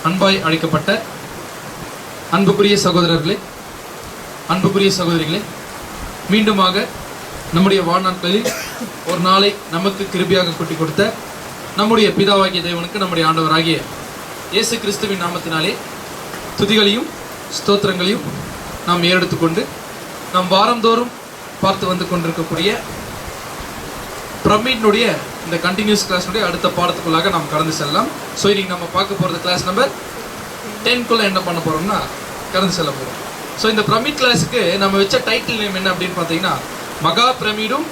அன்பாய் அழைக்கப்பட்ட அன்புக்குரிய சகோதரர்களே, அன்புக்குரிய சகோதரிகளே, மீண்டுமாக நம்முடைய வாழ்நாட்களில் ஒரு நாளை நமக்கு கிருபையாக கூட்டி கொடுத்த நம்முடைய பிதாவாகிய தேவனுக்கு நம்முடைய ஆண்டவராகிய இயேசு கிறிஸ்துவின் நாமத்தினாலே துதிகளையும் ஸ்தோத்திரங்களையும் நாம் ஏறெடுத்துக்கொண்டு நாம் வாரந்தோறும் பார்த்து வந்து கொண்டிருக்கக்கூடிய பிரமிடினுடைய இந்த கண்டினியூஸ் கிளாஸுடைய அடுத்த பாடத்துக்குள்ளாக நாம் கடந்து செல்லலாம். ஸோ இன்னைக்கு நம்ம பார்க்க போகிறது கிளாஸ் நம்பர் 10 என்ன பண்ண போகிறோம்னா கடந்து செல்ல போகிறோம். ஸோ இந்த பிரமிட் கிளாஸுக்கு நம்ம வச்ச டைட்டில் நேம் என்ன அப்படின்னு பார்த்தீங்கன்னா, மகா பிரமிடும்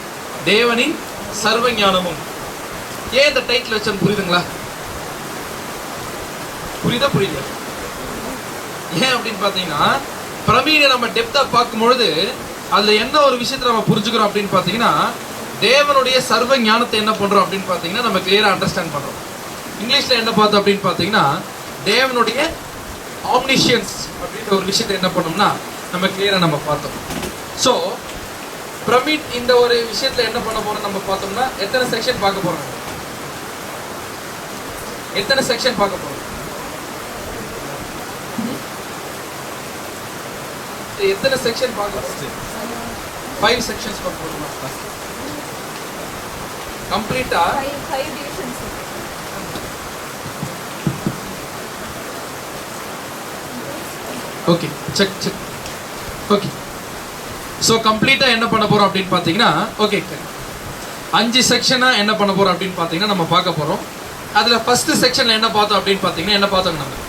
தேவனின் சர்வ ஞானமும். ஏன் இந்த டைட்டில் வச்சோன்னு புரியுதுங்களா? புரியல? ஏன் அப்படின்னு பார்த்தீங்கன்னா, பிரமிடை நம்ம டெப்த்தாக பார்க்கும்பொழுது அதில் என்ன ஒரு விஷயத்தை நம்ம புரிஞ்சுக்கிறோம் அப்படின்னு பார்த்தீங்கன்னா, தேவனுடைய சர்வ ஞானத்தை என்ன பண்ணுறோம் அப்படின்னு பார்த்தீங்கன்னா நம்ம கிளியராக அண்டர்ஸ்டாண்ட் பண்ணுறோம். இங்கிலீஷில் என்ன பார்த்தோம் அப்படின்னு பார்த்தீங்கன்னா, தேவனுடைய ஆம்னிஷியன்ஸ் அப்படின்ற ஒரு விஷயத்தை என்ன பண்ணோம்னா நம்ம கிளியராக நம்ம பார்த்தோம். ஸோ பிரமிட் இந்த ஒரு விஷயத்தில் என்ன பண்ண போகிறோம் நம்ம பார்த்தோம்னா, எத்தனை செக்ஷன் பார்க்க போகிறோம்? எத்தனை செக்ஷன் பார்க்க போகிறோம்? எத்தனை செக்ஷன் பார்க்க போகிறோம்? 5 செக்ஷன்ஸ் பார்க்க போகிறோம். கம்ப்ளீட்டா 5 divisions. Okay, check. Okay, so கம்ப்ளீட்டா என்ன பண்ண போறோம் அப்படின்னு பார்த்தீங்கன்னா, ஓகே 5 செக்ஷனா என்ன பண்ண போறோம் அப்படின்னு பார்த்தீங்கன்னா நம்ம பார்க்க போறோம். அதுல ஃபர்ஸ்ட் செக்ஷன்ல என்ன பார்த்தோம் அப்படின்னு பார்த்தீங்கன்னா, என்ன பார்த்தோம் நம்ம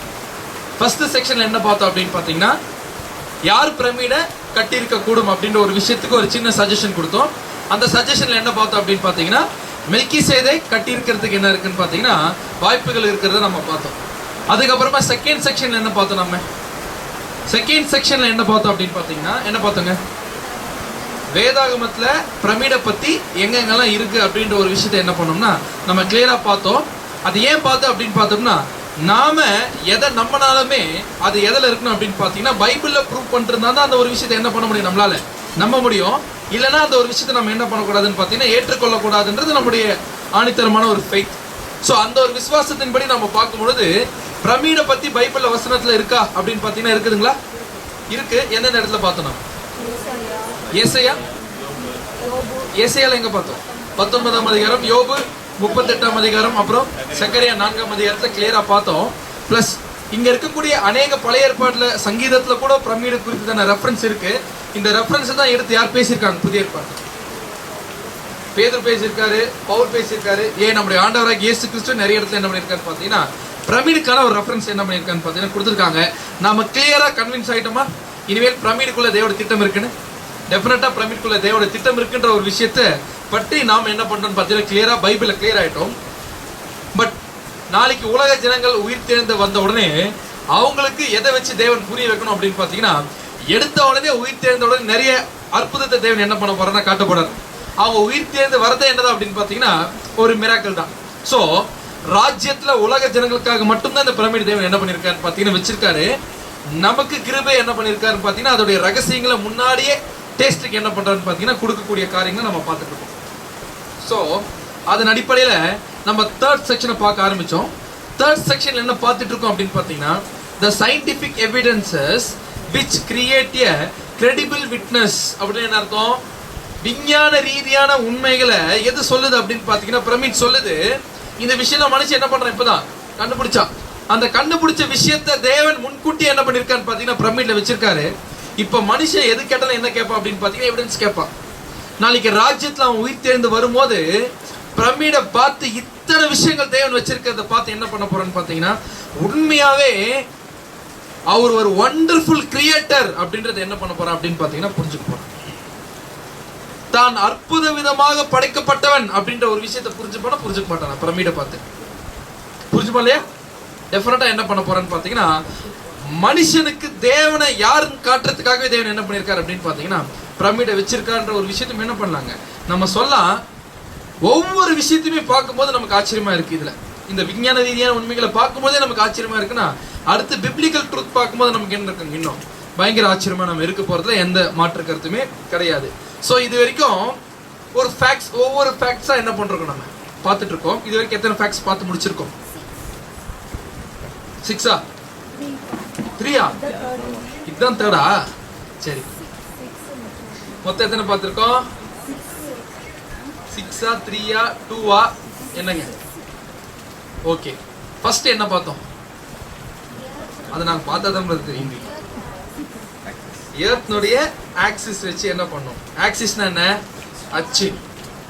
ஃபர்ஸ்ட் செக்ஷன்ல என்ன பார்த்தோம் அப்படின்னு பார்த்தீங்கன்னா, யார் பிரமிடை கட்டியிருக்க கூடும் அப்படின்ற ஒரு விஷயத்துக்கு ஒரு சின்ன சஜஷன் கொடுத்தோம். அந்த சஜஷன்ல என்ன பார்த்தோம் அப்படின்னு பார்த்தீங்கன்னா, மெல்கிசேதை கட்டியிருக்கிறதுக்கு என்ன இருக்குன்னு பார்த்தீங்கன்னா வாய்ப்புகள் இருக்கிறத நம்ம பார்த்தோம். அதுக்கப்புறமா செகண்ட் செக்ஷன்ல என்ன பார்த்தோம்? நம்ம செகண்ட் செக்ஷன்ல என்ன பார்த்தோம் அப்படின்னு பார்த்தீங்கன்னா, என்ன பார்த்தோங்க? வேதாகமத்துல பிரமிடை பத்தி எங்கெங்கெல்லாம் இருக்கு அப்படின்ற ஒரு விஷயத்தை என்ன பண்ணோம்னா நம்ம கிளியரா பார்த்தோம். அது ஏன் பார்த்தோம் அப்படின்னு பார்த்தோம்னா, நாம எதை நம்பினாலுமே அது எதில் இருக்கணும் அப்படின்னு பார்த்தீங்கன்னா பைபிள்ல ப்ரூவ் பண்ணிருந்தா தான் அந்த ஒரு விஷயத்தை என்ன பண்ண முடியும், நம்மளால நம்ப முடியும். இல்லைன்னா அந்த ஒரு விஷயத்தை நம்ம என்ன பண்ணக்கூடாதுன்னு பார்த்தீங்கன்னா ஏற்றுக்கொள்ளக்கூடாதுன்றது நம்முடைய ஆணித்தரமான ஒரு ஃபெய்த். ஸோ அந்த ஒரு விசுவாசத்தின்படி நம்ம பார்க்கும்பொழுது பிரமிடை பத்தி பைபிள்ல வசனத்துல இருக்கா அப்படின்னு பார்த்தீங்கன்னா இருக்குதுங்களா? இருக்கு. எந்தெந்த இடத்துல பார்த்தோம்? நம்ம ஏசாயால எங்க பார்த்தோம்? 19ஆம் அதிகாரம், யோபு 38ஆம் அதிகாரம், அப்புறம் சக்கரியா 4ஆம் அதிகாரத்தை கிளியரா பார்த்தோம். பிளஸ் இங்க இருக்கக்கூடிய அநேக பழைய ஏற்பாடுல சங்கீதத்துல கூட பிரமிடு குறித்தான ரெஃபரன்ஸ் இருக்கு. இந்த ரெஃபரன்ஸ் தான் எடுத்து யார் பேசியிருக்காங்க? புதிய ஏற்பாடு பேதுரு பேசியிருக்காரு, பவுல் பேசியிருக்காரு. ஏன் நம்முடைய ஆண்டவராக இயேசு கிறிஸ்து நிறைய இடத்துல என்ன பண்ணியிருக்காரு பார்த்தீங்கன்னா பிரமிடுக்கான ஒரு ரெஃபரன்ஸ் என்ன பண்ணியிருக்கான்னு பார்த்தீங்கன்னா கொடுத்துருக்காங்க. நாம கிளியரா கன்வின்ஸ் ஆயிட்டோமா இனிமேல் பிரமிடுக்குள்ள தேவோட திட்டம் இருக்குன்னு? டெஃபினட்டா பிரமிடுக்குள்ள தேவோட திட்டம் இருக்குன்ற ஒரு விஷயத்தை பற்றி நாம் என்ன பண்றோம்னு பார்த்தீங்கன்னா கிளியரா பைபிள்ல கிளியர் ஆயிட்டோம். பட் நாளைக்கு உலக ஜனங்கள் உயிர் தேர்ந்து வந்த உடனே அவங்களுக்கு எதை வச்சு தேவன் புரிய வைக்கணும் அப்படின்னு பார்த்தீங்கன்னா, எடுத்த உடனே உயிர் தேர்ந்த உடனே நிறைய அற்புதத்தை தேவன் என்ன பண்ண போறாருன்னா காட்டப்படாது. அவங்க உயிர் தேர்ந்து வரதே என்னதான் அப்படின்னு பார்த்தீங்கன்னா ஒரு மிராக்கிள் தான். ஸோ ராஜ்யத்துல உலக ஜனங்களுக்காக மட்டும்தான் இந்த பிரமிடு தேவன் என்ன பண்ணியிருக்காருன்னு பார்த்தீங்கன்னா வச்சிருக்காரு. நமக்கு கிருபை என்ன பண்ணியிருக்காருன்னு பார்த்தீங்கன்னா அதோடைய ரகசியங்களை முன்னாடியே டேஸ்ட்டுக்கு என்ன பண்றாருன்னு பார்த்தீங்கன்னா கொடுக்கக்கூடிய காரியங்களை நம்ம பார்த்துட்டு இருக்கோம். ஸோ அதன் அடிப்படையில் நம்ம தேர்ட் செக்ஷனை பார்க்க ஆரம்பித்தோம். தேர்ட் செக்ஷன்ல என்ன பார்த்துட்டு இருக்கோம் அப்படின்னு பார்த்தீங்கன்னா, த scientific evidences which create a credible witness. அப்படின்னு என்ன அர்த்தம்? விஞ்ஞான ரீதியான உண்மைகளை எது சொல்லுது அப்படின்னு பார்த்தீங்கன்னா பிரமிட் சொல்லுது. இந்த விஷயம் மனுஷன் என்ன பண்றான்? இப்பதான் கண்டுபிடிச்சான். அந்த கண்டுபிடிச்ச விஷயத்தை தேவன் முன்கூட்டி என்ன பண்ணிருக்கான்னு பார்த்தீங்கன்னா பிரமிட்ல வச்சிருக்காரு. இப்போ மனுஷன் எது கேட்டாலும் என்ன கேட்பான் அப்படின்னு பார்த்தீங்கன்னா எவிடன்ஸ் கேட்பான். நாளைக்கு ராஜ்யத்தில் அவன் உயிர் தேர்ந்து வரும்போது பிரமிடை பார்த்து இத்தனை விஷயங்கள் தேவன் வச்சிருக்கிறத பார்த்து என்ன பண்ண போறான்னு பார்த்தீங்கன்னா உண்மையாவே அவர் ஒரு வண்டர்ஃபுல் கிரியேட்டர் அப்படின்றது என்ன பண்ண போறான் அப்படின்னு பார்த்தீங்கன்னா புரிஞ்சுக்க போறான். தான் அற்புத விதமாக படைக்கப்பட்டவன் அப்படின்ற ஒரு விஷயத்தை புரிஞ்சுக்க மாட்டான். பிரமிடை பார்த்து புரிஞ்சுப்பா இல்லையா? டெஃபினட்டா என்ன பண்ண போறான்னு பார்த்தீங்கன்னா மனுஷனுக்கு தேவனை யாருன்னு காட்டுறதுக்காகவே தேவன் என்ன பண்ணியிருக்காரு அப்படின்னு பார்த்தீங்கன்னா பிரமிடை வச்சிருக்காருன்ற ஒரு விஷயத்தையும் என்ன பண்ணலாங்க நம்ம சொல்லலாம். ஒவ்வொரு விஷயத்தையுமே பார்க்கும்போது நமக்கு ஆச்சரியமா இருக்கு. இதுல இந்த விஞ்ஞான ரீதியான உண்மைகளை பார்க்கும்போதே நமக்கு ஆச்சரியமா இருக்குன்னா அடுத்து பிப்ளிக்கல் ட்ரூத் பார்க்கும்போது நமக்கு என்ன இருக்குங்க இன்னும் பயங்கர ஆச்சரியமா நம்ம இருக்க போறதுல எந்த மாற்று கருத்துமே கிடையாது. ஸோ இது வரைக்கும் ஒரு ஃபேக்ட்ஸ் ஒவ்வொரு ஃபேக்ட்ஸா என்ன பண்றோம் நம்ம பார்த்துட்டு இருக்கோம். இது வரைக்கும் எத்தனை ஃபேக்ட்ஸ் பார்த்து முடிச்சிருக்கோம்? 6 3ஆ? இதுதான் தேர்டா? சரி, மொத்தம் எத்தனை பார்த்திருக்கோம்? 6ஆ 3ஆ 2ஆ என்னங்க? ஓகே, ஃபர்ஸ்ட் என்ன பார்த்தோம்? அது நாங்க பார்த்ததான் தெரியும். எர்த்னுடைய ஆக்சிஸ் வச்சு என்ன பண்ணோம்? ஆக்சிஸ்னா என்ன? அச்சு.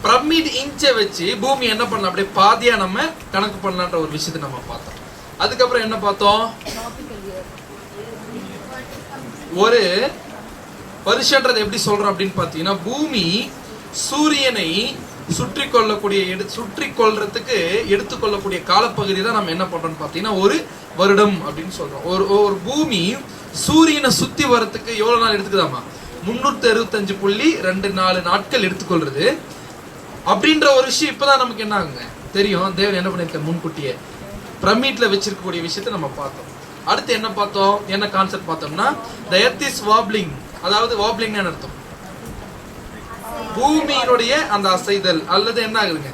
பிரமிட் இன்ச்சை வச்சு பூமி என்ன பண்ணலாம், அப்படியே பாதியா நம்ம கணக்கு பண்ணலான்ற ஒரு விஷயத்தை நம்ம பார்த்தோம். அதுக்கப்புறம் என்ன பார்த்தோம்? ஒரு வருஷன்றது எப்படி சொல்றோம் அப்படின்னு பார்த்தீங்கன்னா, பூமி சூரியனை சுற்றி கொள்றதுக்கு எடுத்துக்கொள்ளக்கூடிய காலப்பகுதி தான் நம்ம என்ன பண்றோம்னு பார்த்தீங்கன்னா ஒரு வருடம் அப்படின்னு சொல்றோம். ஒரு பூமி சூரியனை சுத்தி வரத்துக்கு எவ்வளவு நாள் எடுத்துக்குதாமா? 365.24 நாட்கள் எடுத்துக்கொள்றது அப்படின்ற ஒரு விஷயம் இப்பதான் நமக்கு என்ன ஆகுங்க தெரியும். தேவன் என்ன பண்ணிருக்க முன்கூட்டியே பிரமிட்ல வச்சிருக்கக்கூடிய விஷயத்தை நம்ம பார்த்தோம். அடுத்து என்ன பார்த்தோம்? என்ன கான்செப்ட் பார்த்தோம்னா, the earth is wobbling. அதாவது wobbling என்ன அர்த்தம்? பூமியினுடைய அந்த அசைதல் அல்லது என்ன ஆகுதுங்க,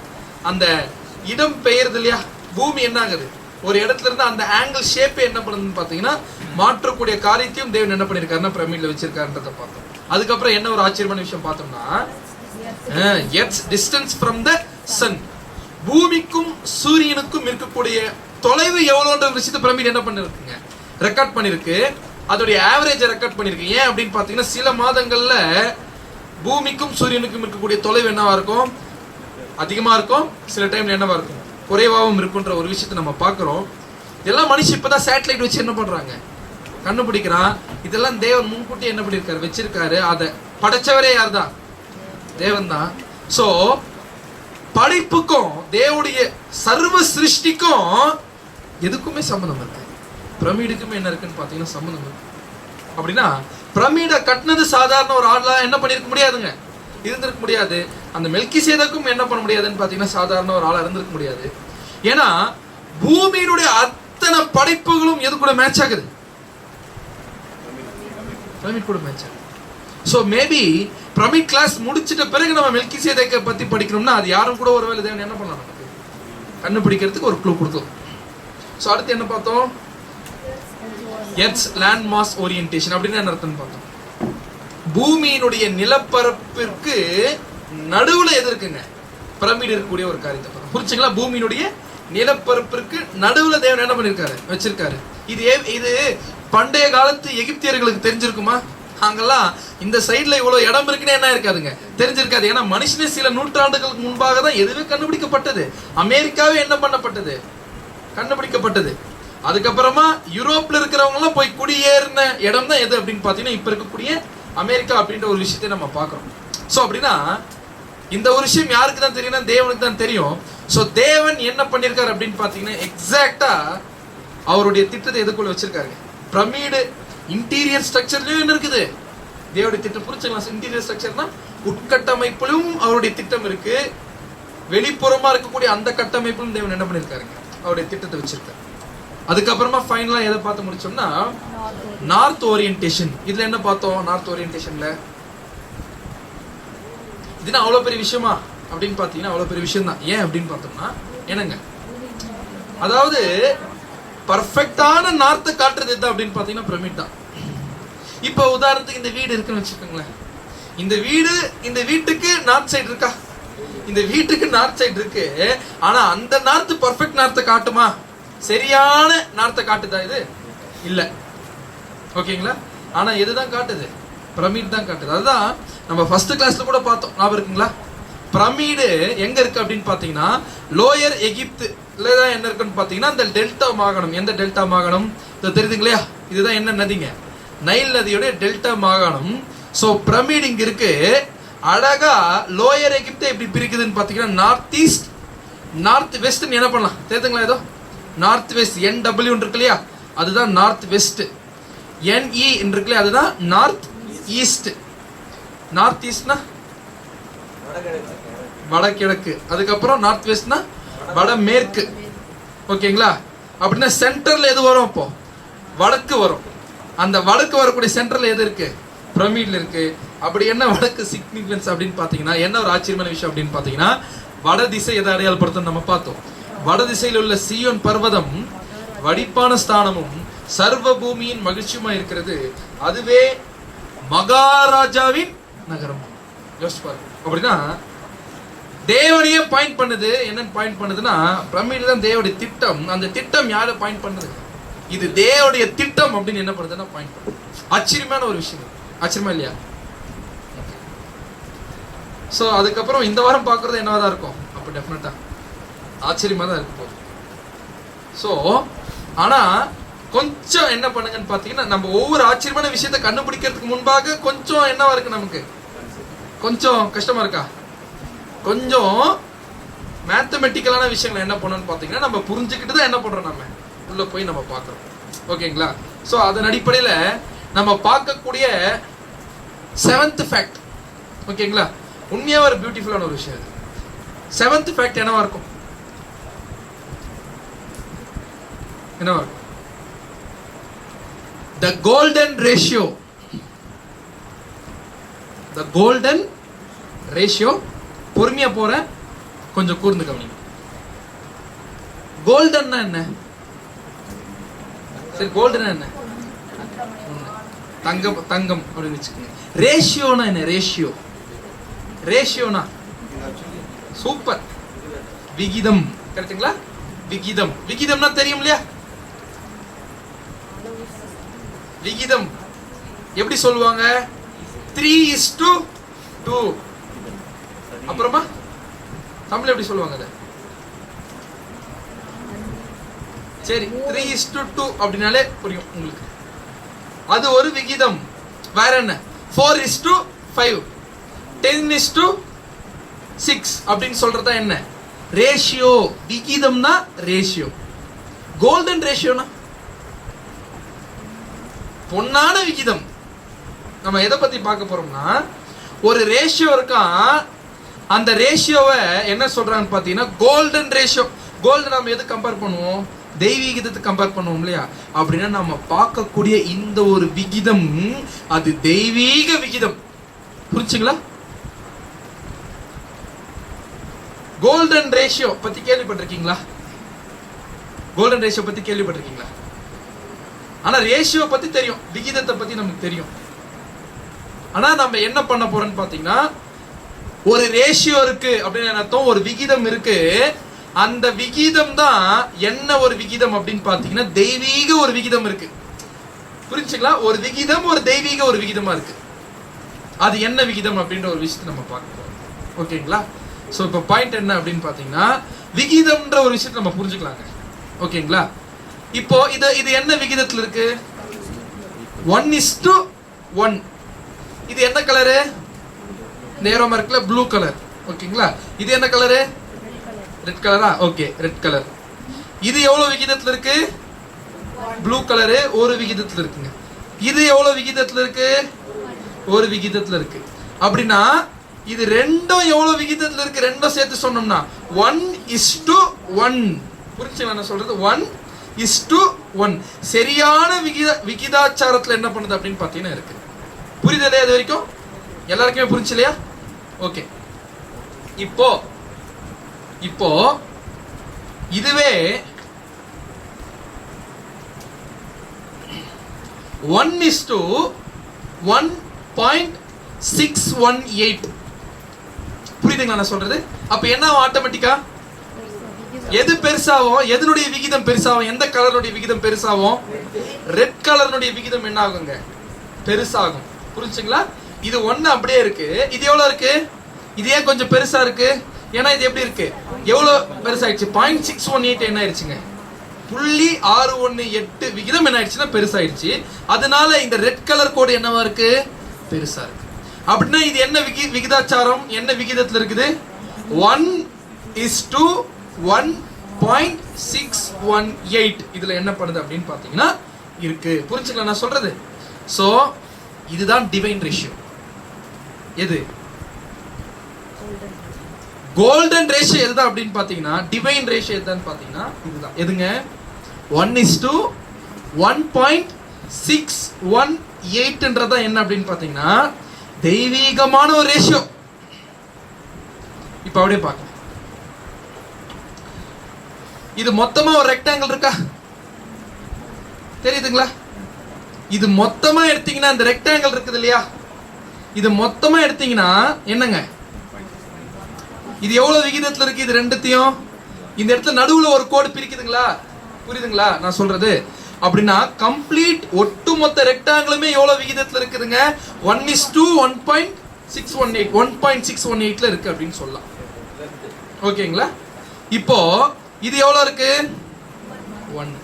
அந்த இடம் பெயர்து இல்லையா? பூமி என்ன ஆகுது, ஒரு இடத்துல இருந்து அந்த ஆங்கிள் ஷேப் என்ன பண்ணுதுன்னு பார்த்தீங்கன்னா மாற்றக்கூடிய காரியத்தையும் தேவன் என்ன பண்ணிருக்காருன்னா பிரமிட்ல வச்சிருக்காருன்றத பார்த்தோம். அதுக்கப்புறம் என்ன ஒரு ஆச்சரியமான விஷயம் பார்த்தோம்னா, earth's distance from the sun, பூமிக்கும் சூரியனுக்கும் இருக்கக்கூடிய தொலைவு எவ்வளோன்ற விஷயத்தை பிரமிட் என்ன பண்ணிருக்குங்க, ரெக்கார்ட் பண்ணிருக்கு. அதோடைய ஆவரேஜை ரெக்கார்ட் பண்ணிருக்கு. ஏன் அப்படின்னு பார்த்தீங்கன்னா, சில மாதங்கள்ல பூமிக்கும் சூரியனுக்கும் இருக்கக்கூடிய தொலைவு என்னவா இருக்கும்? அதிகமா இருக்கும். சில டைம்ல என்னவா இருக்கும்? குறைவாகவும் இருக்குன்ற ஒரு விஷயத்தை நம்ம பார்க்கிறோம். இதெல்லாம் மனுஷன் இப்பதான் சேட்டலைட் வச்சு என்ன பண்றாங்க, கண்டுபிடிக்கிறான். இதெல்லாம் தேவன் முன்கூட்டி என்ன பண்ணிருக்காரு, வச்சிருக்காரு. அதை படைச்சவரே யார் தான்? தேவன் தான். சோ படைப்புக்கும் தேவனுடைய சர்வ சிருஷ்டிக்கும் எதுக்குமே சம்பந்தம் இருக்கு. பிரமிடுக்குமே என்ன இருக்குன்னு பாத்தீங்கன்னா சம்பந்தம் இருக்கு. அப்படின்னா பிரமிடை கட்டினது சாதாரண ஒரு ஆளா என்ன பண்ணிருக்க முடியாதுங்க, இருந்திருக்க முடியாது. அந்த மெல்கிசேதேக்கும் என்ன பண்ண முடியாதுன்னு பாத்தீங்கன்னா சாதாரண ஒரு ஆளா இருந்திருக்க முடியாது. ஏன்னா பூமியினுடைய அத்தனை படைப்புகளும் எது கூட மேட்ச் ஆகுது? பிரமிட் கூட மேட்ச் ஆகுது. ஸோ மேபி பிரமிட் கிளாஸ் முடிச்சிட்ட பிறகு நம்ம மெல்கிசேதேக்கை பத்தி படிக்கணும்னா அது யாரும் கூட ஒருவேளை தேவன் என்ன பண்ணலாம், நமக்கு கண்டுபிடிக்கிறதுக்கு ஒரு க்ளூ கொடுத்தோம். ஸோ அடுத்து என்ன பார்த்தோம்? எர்த்ஸ் லேண்ட் மாஸ் ஓரியன்டேஷன் அப்படின்னு என்ன அர்த்தம்னு பார்த்தோம். பூமியினுடைய நிலப்பரப்பிற்கு நடுவுல எது இருக்குங்க, பிரமிட் இருக்கக்கூடிய ஒரு காரியத்தை பார்த்தோம். புரிச்சுங்களா? பூமியினுடைய நிலப்பரப்பிற்கு நடுவுல தேவன் என்ன பண்ணிருக்காரு, வச்சிருக்காரு. இது பண்டைய காலத்து எகிப்தியர்களுக்கு தெரிஞ்சிருக்குமா? அங்கெல்லாம் இந்த சைட்ல இவ்வளவு இடம் இருக்குன்னு என்ன இருக்காதுங்க, தெரிஞ்சிருக்காது. ஏன்னா மனுஷனே சில நூற்றாண்டுகளுக்கு முன்பாக தான் எதுவே கண்டுபிடிக்கப்பட்டது. அமெரிக்காவே என்ன பண்ணப்பட்டது, கண்டுபிடிக்கப்பட்டது. அதுக்கப்புறமா யூரோப்ல இருக்கிறவங்க எல்லாம் போய் குடியேறின இடம் தான் எது அப்படின்னு பாத்தீங்கன்னா இப்ப இருக்கக்கூடிய அமெரிக்கா அப்படின்ற ஒரு விஷயத்தை நம்ம பார்க்கிறோம். ஸோ அப்படின்னா இந்த ஒரு விஷயம் யாருக்கு தான் தெரியும்னா தேவனுக்கு தான் தெரியும். ஸோ தேவன் என்ன பண்ணியிருக்காரு அப்படின்னு பார்த்தீங்கன்னா எக்ஸாக்டா அவருடைய திட்டத்தை எதுக்குள்ள வச்சிருக்காரு. பிரமிடு இன்டீரியர் ஸ்ட்ரக்சர்லயும் என்ன இருக்குது, தேவனுடைய திட்டம். புரிச்சுங்களா? இன்டீரியர் ஸ்ட்ரக்சர்னா உட்கட்டமைப்பிலும் அவருடைய திட்டம் இருக்கு, வெளிப்புறமா இருக்கக்கூடிய அந்த கட்டமைப்பிலும் தேவன் என்ன பண்ணியிருக்காருங்க, அவருடைய திட்டத்தை வச்சிருக்காரு. அதுக்கப்புறமா ஃபைனலா எதை பார்த்து முடிச்சோம்னா நார்த் ஓரியன்டேஷன். இதுல என்ன பார்த்தோம்? நார்த் ஓரியன்டேஷன்ல இதுனா அவ்வளவு பெரிய விஷயமா அப்படின்னு பாத்தீங்கன்னா அவ்வளவு பெரிய விஷயம் தான். ஏன் அப்படின்னு பார்த்தோம்னா என்னங்க, அதாவது பர்ஃபெக்டான நார்த்தை காட்டுறது எது அப்படின்னு பாத்தீங்கன்னா பிரமிட் தான். இப்போ உதாரணத்துக்கு இந்த வீடு இருக்குன்னு வச்சுக்கோங்களேன். இந்த வீட்டுக்கு நார்த் சைடு இருக்கா? இந்த வீட்டுக்கு நார்த் சைடு இருக்கு. ஆனா அந்த நார்த் பர்ஃபெக்ட் நார்த்தை காட்டுமா? சரியான நார்த்தை காட்டுதா? இது இல்ல. ஓகேங்களா? ஆனா எதுதான் காட்டுது? பிரமிட் தான் காட்டுது. அதுதான் நம்ம ஃபர்ஸ்ட் கிளாஸ்ல கூட பார்த்தோம், ஞாபகம் இருக்குங்களா? பிரமிடு எங்க இருக்கு அப்படின்னு பாத்தீங்கன்னா லோயர் எகிப்துல தான் என்ன இருக்குன்னு பாத்தீங்கன்னா இந்த டெல்டா மாகாணம். எந்த டெல்டா மாகாணம் தெரியுதுங்க இல்லையா? இதுதான் என்ன நதிங்க, நைல் நதியோட டெல்டா மாகாணம். சோ பிரமிட் இங்க இருக்கு. அழகா லோயர் எகிப்தை எப்படி பிரிக்குதுன்னு பாத்தீங்கன்னா நார்த் ஈஸ்ட் நார்த் வெஸ்ட் என்ன பண்ணலாம் தெரியுதுங்களா? ஏதோ நார்த் வெஸ்ட் NW இருக்கு இல்லையா, அதுதான் நார்த் வெஸ்ட். NE இருக்கு இல்லையா, அதுதான் நார்த் ஈஸ்ட். நார்த் ஈஸ்ட்னா வடகிழக்கு. அதுக்கப்புறம் நார்த் வெஸ்ட்னா வடமேற்கு. ஓகேங்களா? அப்படின்னா சென்டர்ல எது வரும்? அப்போ வடக்கு வரும். அந்த வடக்கு வரக்கூடிய சென்டர்ல எது இருக்கு? பிரமிட்ல இருக்கு. அப்படி என்ன வடக்கு சிக்னிஃபிகன்ஸ் அப்படின்னு பாத்தீங்கன்னா என்ன ஒரு ஆச்சரியமான விஷயம் அப்படின்னு பாத்தீங்கன்னா வட திசை எதை அடையாளப்படுத்தும் நம்ம பார்த்தோம். வடதிசையில் உள்ள சீயோன் பர்வதம் வடிப்பான ஸ்தானமும் சர்வ பூமியின் மகிழ்ச்சியுமா இருக்கிறது, அதுவே மகாராஜாவின் நகரம். யோசிச்சு பாருங்க. அப்படின்னா தேவனையே பாயிண்ட் பண்ணுது. என்னன்னு பாயிண்ட் பண்ணுதுன்னா, பிரமிடு தான் தேவனுடைய திட்டம். அந்த திட்டம் யாரை பாயிண்ட் பண்ணுது? இது தேவனுடைய திட்டம் அப்படின்னு என்ன பண்ணுதுன்னா பாயிண்ட் பண்ணுது. ஆச்சரியமான ஒரு விஷயம். ஆச்சரியமா இல்லையா? ஸோ அதுக்கப்புறம் இந்த வாரம் பார்க்குறது என்னவா தான் இருக்கும்? அப்போ டெஃபினட்டாக ஆச்சரியமாக தான் இருக்க போகுது. ஸோ ஆனால் கொஞ்சம் என்ன பண்ணுங்கன்னு பார்த்தீங்கன்னா, நம்ம ஒவ்வொரு ஆச்சரியமான விஷயத்தை கண்டுபிடிக்கிறதுக்கு முன்பாக கொஞ்சம் என்னவா இருக்கு, நமக்கு கொஞ்சம் கஷ்டமா இருக்கா? கொஞ்சம் மேத்தமெட்டிக்கலான விஷயங்கள் என்ன பண்ணணும்னு பார்த்தீங்கன்னா, நம்ம புரிஞ்சுக்கிட்டு தான் என்ன பண்ணுறோம், நம்ம உள்ளே போய் நம்ம பார்க்குறோம். ஓகேங்களா? ஸோ அதன் அடிப்படையில் நம்ம பார்க்கக்கூடிய 7th ஃபேக்ட், ஓகேங்களா, உண்மையாக ஒரு பியூட்டிஃபுல்லான ஒரு விஷயம். 7th ஃபேக்ட் என்னவா இருக்கும்? என்னவா இருக்கும்? The golden ratio. The golden ratio. பொறுமையா போறேன், கொஞ்சம் கூர்ந்து கவனிங்க. கோல்டன்னா என்ன? சரி, கோல்டன்னா என்ன? தங்கம், தங்கம் அப்படின்னு வச்சுக்கோங்க. ரேஷியோனா என்ன? ரேஷியோ, ரேஷியோனா சூப்பர், விகிதம். கரெக்ட்டுங்களா? விகிதம். விகிதம்னா தெரியும் இல்லையா? விகிதம் எப்படி சொல்லுவாங்க? 3:2. அப்புறமா தமிழ் எப்படி சொல்லுவாங்க அதை? சரி, 3:2 அப்படின்னாலே புரியும் உங்களுக்கு. அது ஒரு விகிதம். வேற என்ன? 4:5, 10:6 அப்படின்னு சொல்றதா என்ன? ரேஷியோ. விகிதம்னா ரேஷியோ. கோல்டன் ரேஷியோனா பொன்னான விகிதம். நம்ம எதை பத்தி பார்க்க போறோம்னா, ஒரு ரேஷியோ இருக்கான். அந்த ரேஷியோவை என்ன சொல்றான்னு பார்த்தீங்கன்னா கோல்டன் ரேஷியோ. கோல்டன் நம்ம எது கம்பேர் பண்ணுவோம்? தெய்வீகத்தை கம்பேர் பண்ணுவோம் இல்லையா? அப்படின்னா நம்ம பார்க்கக்கூடிய இந்த ஒரு விகிதம் அது தெய்வீக விகிதம். புரிச்சுங்களா? கோல்டன் ரேஷியோ பத்தி கேள்விப்பட்டிருக்கீங்களா? கோல்டன் ரேஷியோ பத்தி கேள்விப்பட்டிருக்கீங்களா? ஆனா ரேஷியோ பத்தி தெரியும், விகிதத்தை பத்தி நமக்கு தெரியும். ஆனா நம்ம என்ன பண்ண போறோம்னு பாத்தீங்கன்னா, ஒரு ரேஷியோ இருக்கு அப்படின்னு அர்த்தம், ஒரு விகிதம் இருக்கு. அந்த விகிதம் தான் என்ன ஒரு விகிதம் அப்படின்னு பாத்தீங்கன்னா தெய்வீக ஒரு விகிதம் இருக்கு. புரிஞ்சுங்களா? ஒரு விகிதம் ஒரு தெய்வீக ஒரு விகிதமா இருக்கு. அது என்ன விகிதம் அப்படின்ற ஒரு விஷயத்தை நம்ம பார்க்கிறோம். ஓகேங்களா? ஸோ இப்போ பாயிண்ட் என்ன அப்படின்னு பாத்தீங்கன்னா, விகிதம்ன்ற ஒரு விஷயத்தை நம்ம புரிஞ்சுக்கலாங்க. ஓகேங்களா? இப்போ இது என்ன விகிதத்தில் இருக்கு? 1:1. இது என்ன கலரு? நேரமா இருக்குல்ல, ப்ளூ கலர். ஓகேங்களா? இது என்ன கலரு? ரெட் கலரா? Okay, red colour. இது எவ்வளவு விகிதத்தில் இருக்கு? ப்ளூ கலரு ஒரு விகிதத்தில் இருக்குங்க. இது எவ்வளவு விகிதத்தில் இருக்கு? ஒரு விகிதத்தில் இருக்கு. அப்படின்னா இது ரெண்டும் எவ்வளவு விகிதத்தில் இருக்கு? ரெண்டும் சேர்த்து சொன்னோம்னா 1:1. புரிஞ்சுங்களா நான் சொல்றது? 1:1. சரியான விகிதாச்சாரத்தில் என்ன பண்ணுது அப்படின்னு பார்த்தீங்கன்னா இருக்கு. புரியுதா இது வரைக்கும்? எல்லாருக்குமே புரிஞ்சு இல்லையா? ஓகே. இப்போ இதுவே 1:1.618. புரியுதுங்களா நான் சொல்றது? அப்ப என்ன ஆட்டோமேட்டிக்கா எது பெருசாகும்? எதனுடைய விகிதம் பெருசாகும்? எந்த கலருடைய விகிதம் பெருசாகும்? ரெட் கலருடைய விகிதம் என்ன ஆகுங்க? பெருசாகும். புரிஞ்சுங்களா? இது 1 அப்படியே இருக்கு. இது எவ்வளவு இருக்கு? இது ஏன் கொஞ்சம் பெருசா இருக்கு? ஏன்னா இது எப்படி இருக்கு? எவ்வளவு பெருசாயிடுச்சு? 0.618 என்ன ஆயிடுச்சுங்க? 0.618 விகிதம் என்ன ஆயிடுச்சுன்னா பெருசாயிடுச்சு. அதனால இந்த ரெட் கலர் கோடு என்னவா இருக்கு? பெருசா இருக்கு. அப்படின்னா இது என்ன விகிதாச்சாரம்? என்ன விகிதத்தில் இருக்குது? 1:1.618. இதுல என்ன பண்ணுது அப்படின்னு பாத்தீங்கன்னா இருக்கு. புரிஞ்சுக்கலாம் நான் சொல்றது? சோ இதுதான் டிவைன் ரேஷியோ. எது? கோல்டன் ரேஷியோ எதுதான் அப்படின்னு பாத்தீங்கன்னா, டிவைன் ரேஷியோ எதுதான் பாத்தீங்கன்னா இதுதான். எதுங்க? 1:1.618ன்றதா என்ன அப்படின்னு பாத்தீங்கன்னா தெய்வீகமான ஒரு ரேஷியோ. இப்ப அப்படியே பார்க்கலாம். இது மொத்தமா ஒரு ரெக்டாங்கிள் இருக்கா? தெரியுதுங்களா? இது மொத்தமா எடுத்தீங்கன்னா இந்த ரெக்டாங்கிள் இருக்குது இல்லையா, இது மொத்தமா எடுத்தீங்கன்னா என்னங்க, இது எவ்வளவு விகிதத்துல இருக்கு? இது ரெண்டுத்தையும் இந்த இடத்துல நடுவுல ஒரு கோடு பிரிக்குதுங்களா? புரியுதுங்களா நான் சொல்றது? அப்படின்னா கம்ப்ளீட் ஒட்டுமொத்த ரெக்டாங்கிளுமே எவ்வளவு விகிதத்துல இருக்குதுங்க? 1:1.618 1.618ல இருக்கு அப்படின்னு சொல்லலாம். ஓகேங்களா? இப்போ இது எவ்வளவு இருக்கு? 1.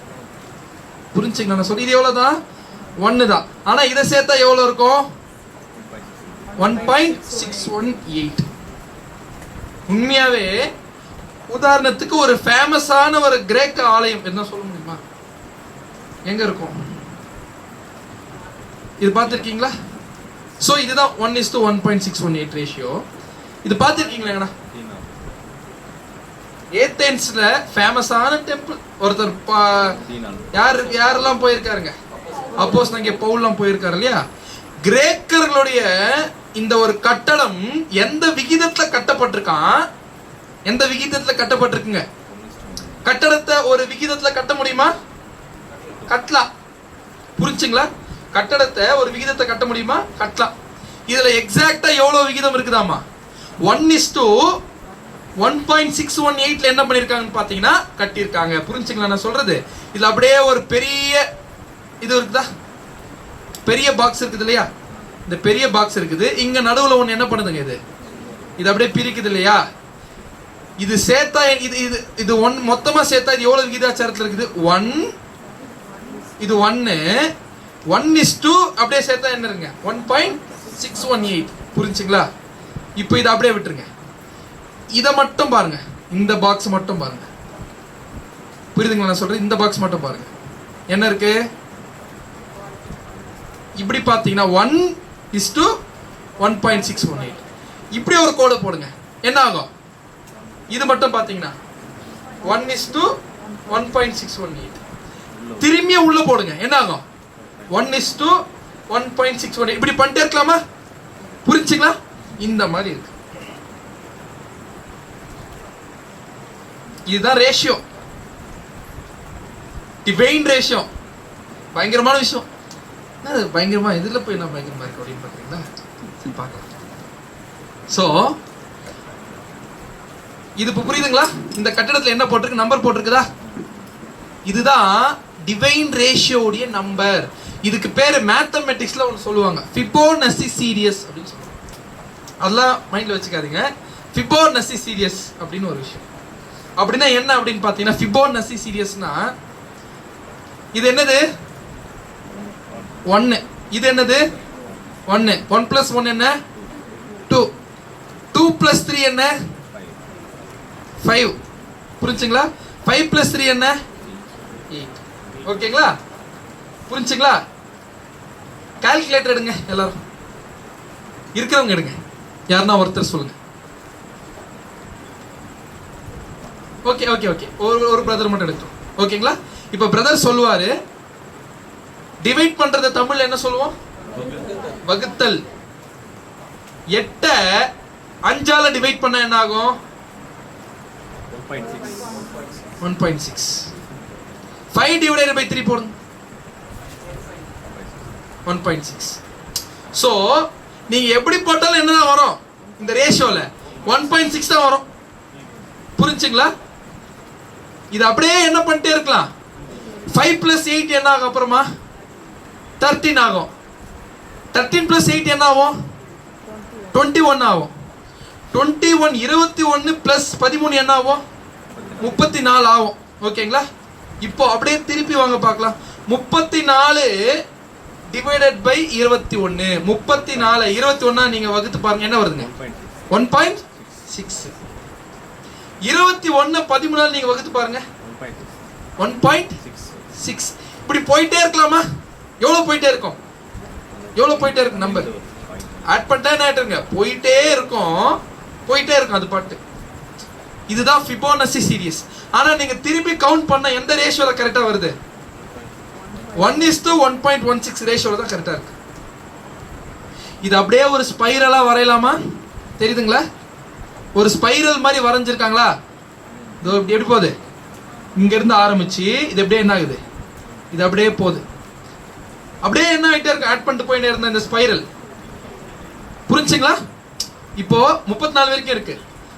புரிஞ்சுங்களா நான் சொல்லி? இது எவ்வளவுதான்? 1 தான். ஆனா இதை சேர்த்தா எவ்வளவு இருக்கும்? 1.618. உண்மையாவே உதாரணத்துக்கு ஒரு ஃபேமஸான ஒரு கிரேக்க ஆலயம் என்ன சொல்ல முடியுமா? எங்க இருக்கும்? இது பார்த்திருக்கீங்களா? சோ இதுதான் 1:1.618 ரேஷியோ. இது பார்த்திருக்கீங்களா? ஏதென்ஸ்ல ஃபேமஸான டெம்பிள் ஒருத்தர் யாரெல்லாம் போயிருக்காருங்க? அப்போஸ்தலனாகிய பவுல்லாம் போயிருக்காரு இல்லையா? கிரேக்கர்களுடைய இந்த ஒரு கட்டடம் எந்த விகிதத்துல கட்டப்பட்டிருக்கான்? எந்த விகிதத்துல கட்டப்பட்டிருக்குங்க? கட்டடத்தை ஒரு விகிதத்துல கட்ட முடியுமா? கட்டலாம். புரிஞ்சுங்களா? கட்டடத்தை ஒரு விகிதத்தை கட்ட முடியுமா? கட்டலாம். இதுல எக்ஸாக்ட்டா எவ்வளவு விகிதம் இருக்குதாமா? 1:1.618ல என்ன பண்ணிருக்காங்கன்னு பாத்தீங்கன்னா கட்டியிருக்காங்க. புரிஞ்சுங்களா நான் சொல்றது? இதுல அப்படியே ஒரு பெரிய இது இருக்குதா, பெரிய பாக்ஸ் இருக்குது இல்லையா? இந்த பெரிய பாக்ஸ் இருக்குது. இங்க நடுவுல ஒண்ணு என்ன பண்ணுதுங்க? இது அப்படியே பிரிக்குது இல்லையா? இது சேர்த்தா இது ஒன் மொத்தமா சேர்த்தா இது எவ்வளவு விகிதாச்சாரத்துல இருக்குது? 1. இது 1 1:2 அப்படியே சேர்த்தா என்ன இருங்க? 1.618. புரிஞ்சுங்களா? இப்போ இதை அப்படியே விட்டுருங்க. இதை மட்டும் பாருங்க, இந்த பாக்ஸ் மட்டும் பாருங்க. புரியுதுங்களா நான் சொல்றேன்? இந்த பாக்ஸ் மட்டும் பாருங்க. என்ன இருக்கு? இப்படி பார்த்தீங்கன்னா 1:1.618. இப்படி ஒரு கோடு போடுங்க, என்ன ஆகும்? இது மட்டும் பார்த்தீங்கன்னா 1:1.618. திரும்பிய உள்ள போடுங்க, என்ன ஆகும்? 1:1.618. இப்படி பண்ணிட்டே இருக்கலாமா? புரிஞ்சுங்களா? இந்த மாதிரி இருக்கு. இதுதான் ரேஷியோ, டிவைன் ரேஷியோ. பயங்கரமான விஷயம். பயங்கரமா இதுல போய் என்ன பயங்கரமா இருக்கு அப்படின்னு பாக்குறீங்களா? சரி பார்க்கலாம். சோ இது புரியுதுங்களா? இந்த கட்டடத்துல என்ன போட்டிருக்கு? நம்பர் போட்டிருக்குதா? இதுதான் டிவைன் ரேஷியோடைய நம்பர். இதுக்கு பேரு மேத்தமெட்டிக்ஸ்ல ஒன்று சொல்லுவாங்க, ஃபிபோனசி சீரியஸ் அப்படின்னு சொல்லுவாங்க. அதெல்லாம் மைண்ட்ல வச்சுக்காதீங்க. ஃபிபோனசி சீரியஸ் அப்படின்னு ஒரு விஷயம். அப்படின்னா என்ன அப்படின்னு பாத்தீங்கன்னா, ஃபிபோனசி சீரியஸ்னா இது என்னது? 1. இது என்னது? 1. 1 + 1 என்ன? 2. 2 + 3 என்ன? 5. புரிஞ்சுங்களா? 5 + 3 என்ன? 8. ஓகேங்களா? புரிஞ்சுங்களா? கால்குலேட்டர் எடுங்க, எல்லாரும் இருக்கிறவங்க எடுங்க. யாருன்னா ஒருத்தர் சொல்லுங்க. ஓகே ஓகே ஓகே ஒரு பிரதர் மட்டும் எடுத்தோம். ஓகேங்களா? இப்போ பிரதர் சொல்லுவாரு, டிவைட் பண்றத தமிழ்ல என்ன சொல்லுவோம்? வகுத்தல். 8 5ஆல டிவைட் பண்ணா என்ன ஆகும்? 1.6. 5 divided by 3 போடுங்க, 1.6. சோ நீங்க எப்படி போட்டாலும் என்னதான் வரும்? இந்த ரேஷியோல 1.6 தான் வரும். புரிஞ்சுங்களா? இது அப்படியே என்ன பண்ணிட்டே இருக்கலாம். 5 + 8 என்ன ஆகும்? அப்புறமா 13 ஆகும். 13 + 8 என்ன ஆகும்? 21 ஆகும். 21 21 + 13 என்ன ஆகும்? 34 ஆகும். ஓகேங்களா? இப்போ அப்படியே திருப்பி வாங்க பார்க்கலாம். 34 divided by 21. 34 21 நீங்க வகுத்து பாருங்க, என்ன வருதுங்க? 1.6. 21 13 நீங்க வகுத்து பாருங்க, 1.6. இப்படி போயிட்டே இருக்கலாமா? எவ்வளவு போயிட்டே இருக்கும்? எவ்வளவு போயிட்டே இருக்கும்? நம்பர் ஆட் பண்ணிட்டே என்ன ஆயிட்டுங்க? போயிட்டே இருக்கும், போயிட்டே இருக்கும் அது பாட்டு. இதுதான் ஃபிபோனசி சீரிஸ். ஆனா நீங்க திருப்பி கவுண்ட் பண்ண எந்த ரேஷியோல கரெக்டா வருது? 1:1.16 ரேஷியோல தான் கரெக்டா இருக்கு. இது அப்படியே ஒரு ஸ்பைரலா வரையலாமா? தெரியுதுங்களா? ஒரு ஸ்பைரல் மாதிரி வரைஞ்சிருக்காங்களா? இதோ இப்படி எப்படி போகுது? இங்க இருந்து ஆரம்பிச்சு இது எப்படியே என்ன ஆகுது? இது அப்படியே போகுது. அப்படியே என்ன ஆகிட்டே இருக்கு, ஆட் பண்ணிட்டு போயிட்டே இருந்த இந்த ஸ்பைரல். புரிஞ்சுங்களா? இப்போ 34 வரைக்கும் இருக்கு.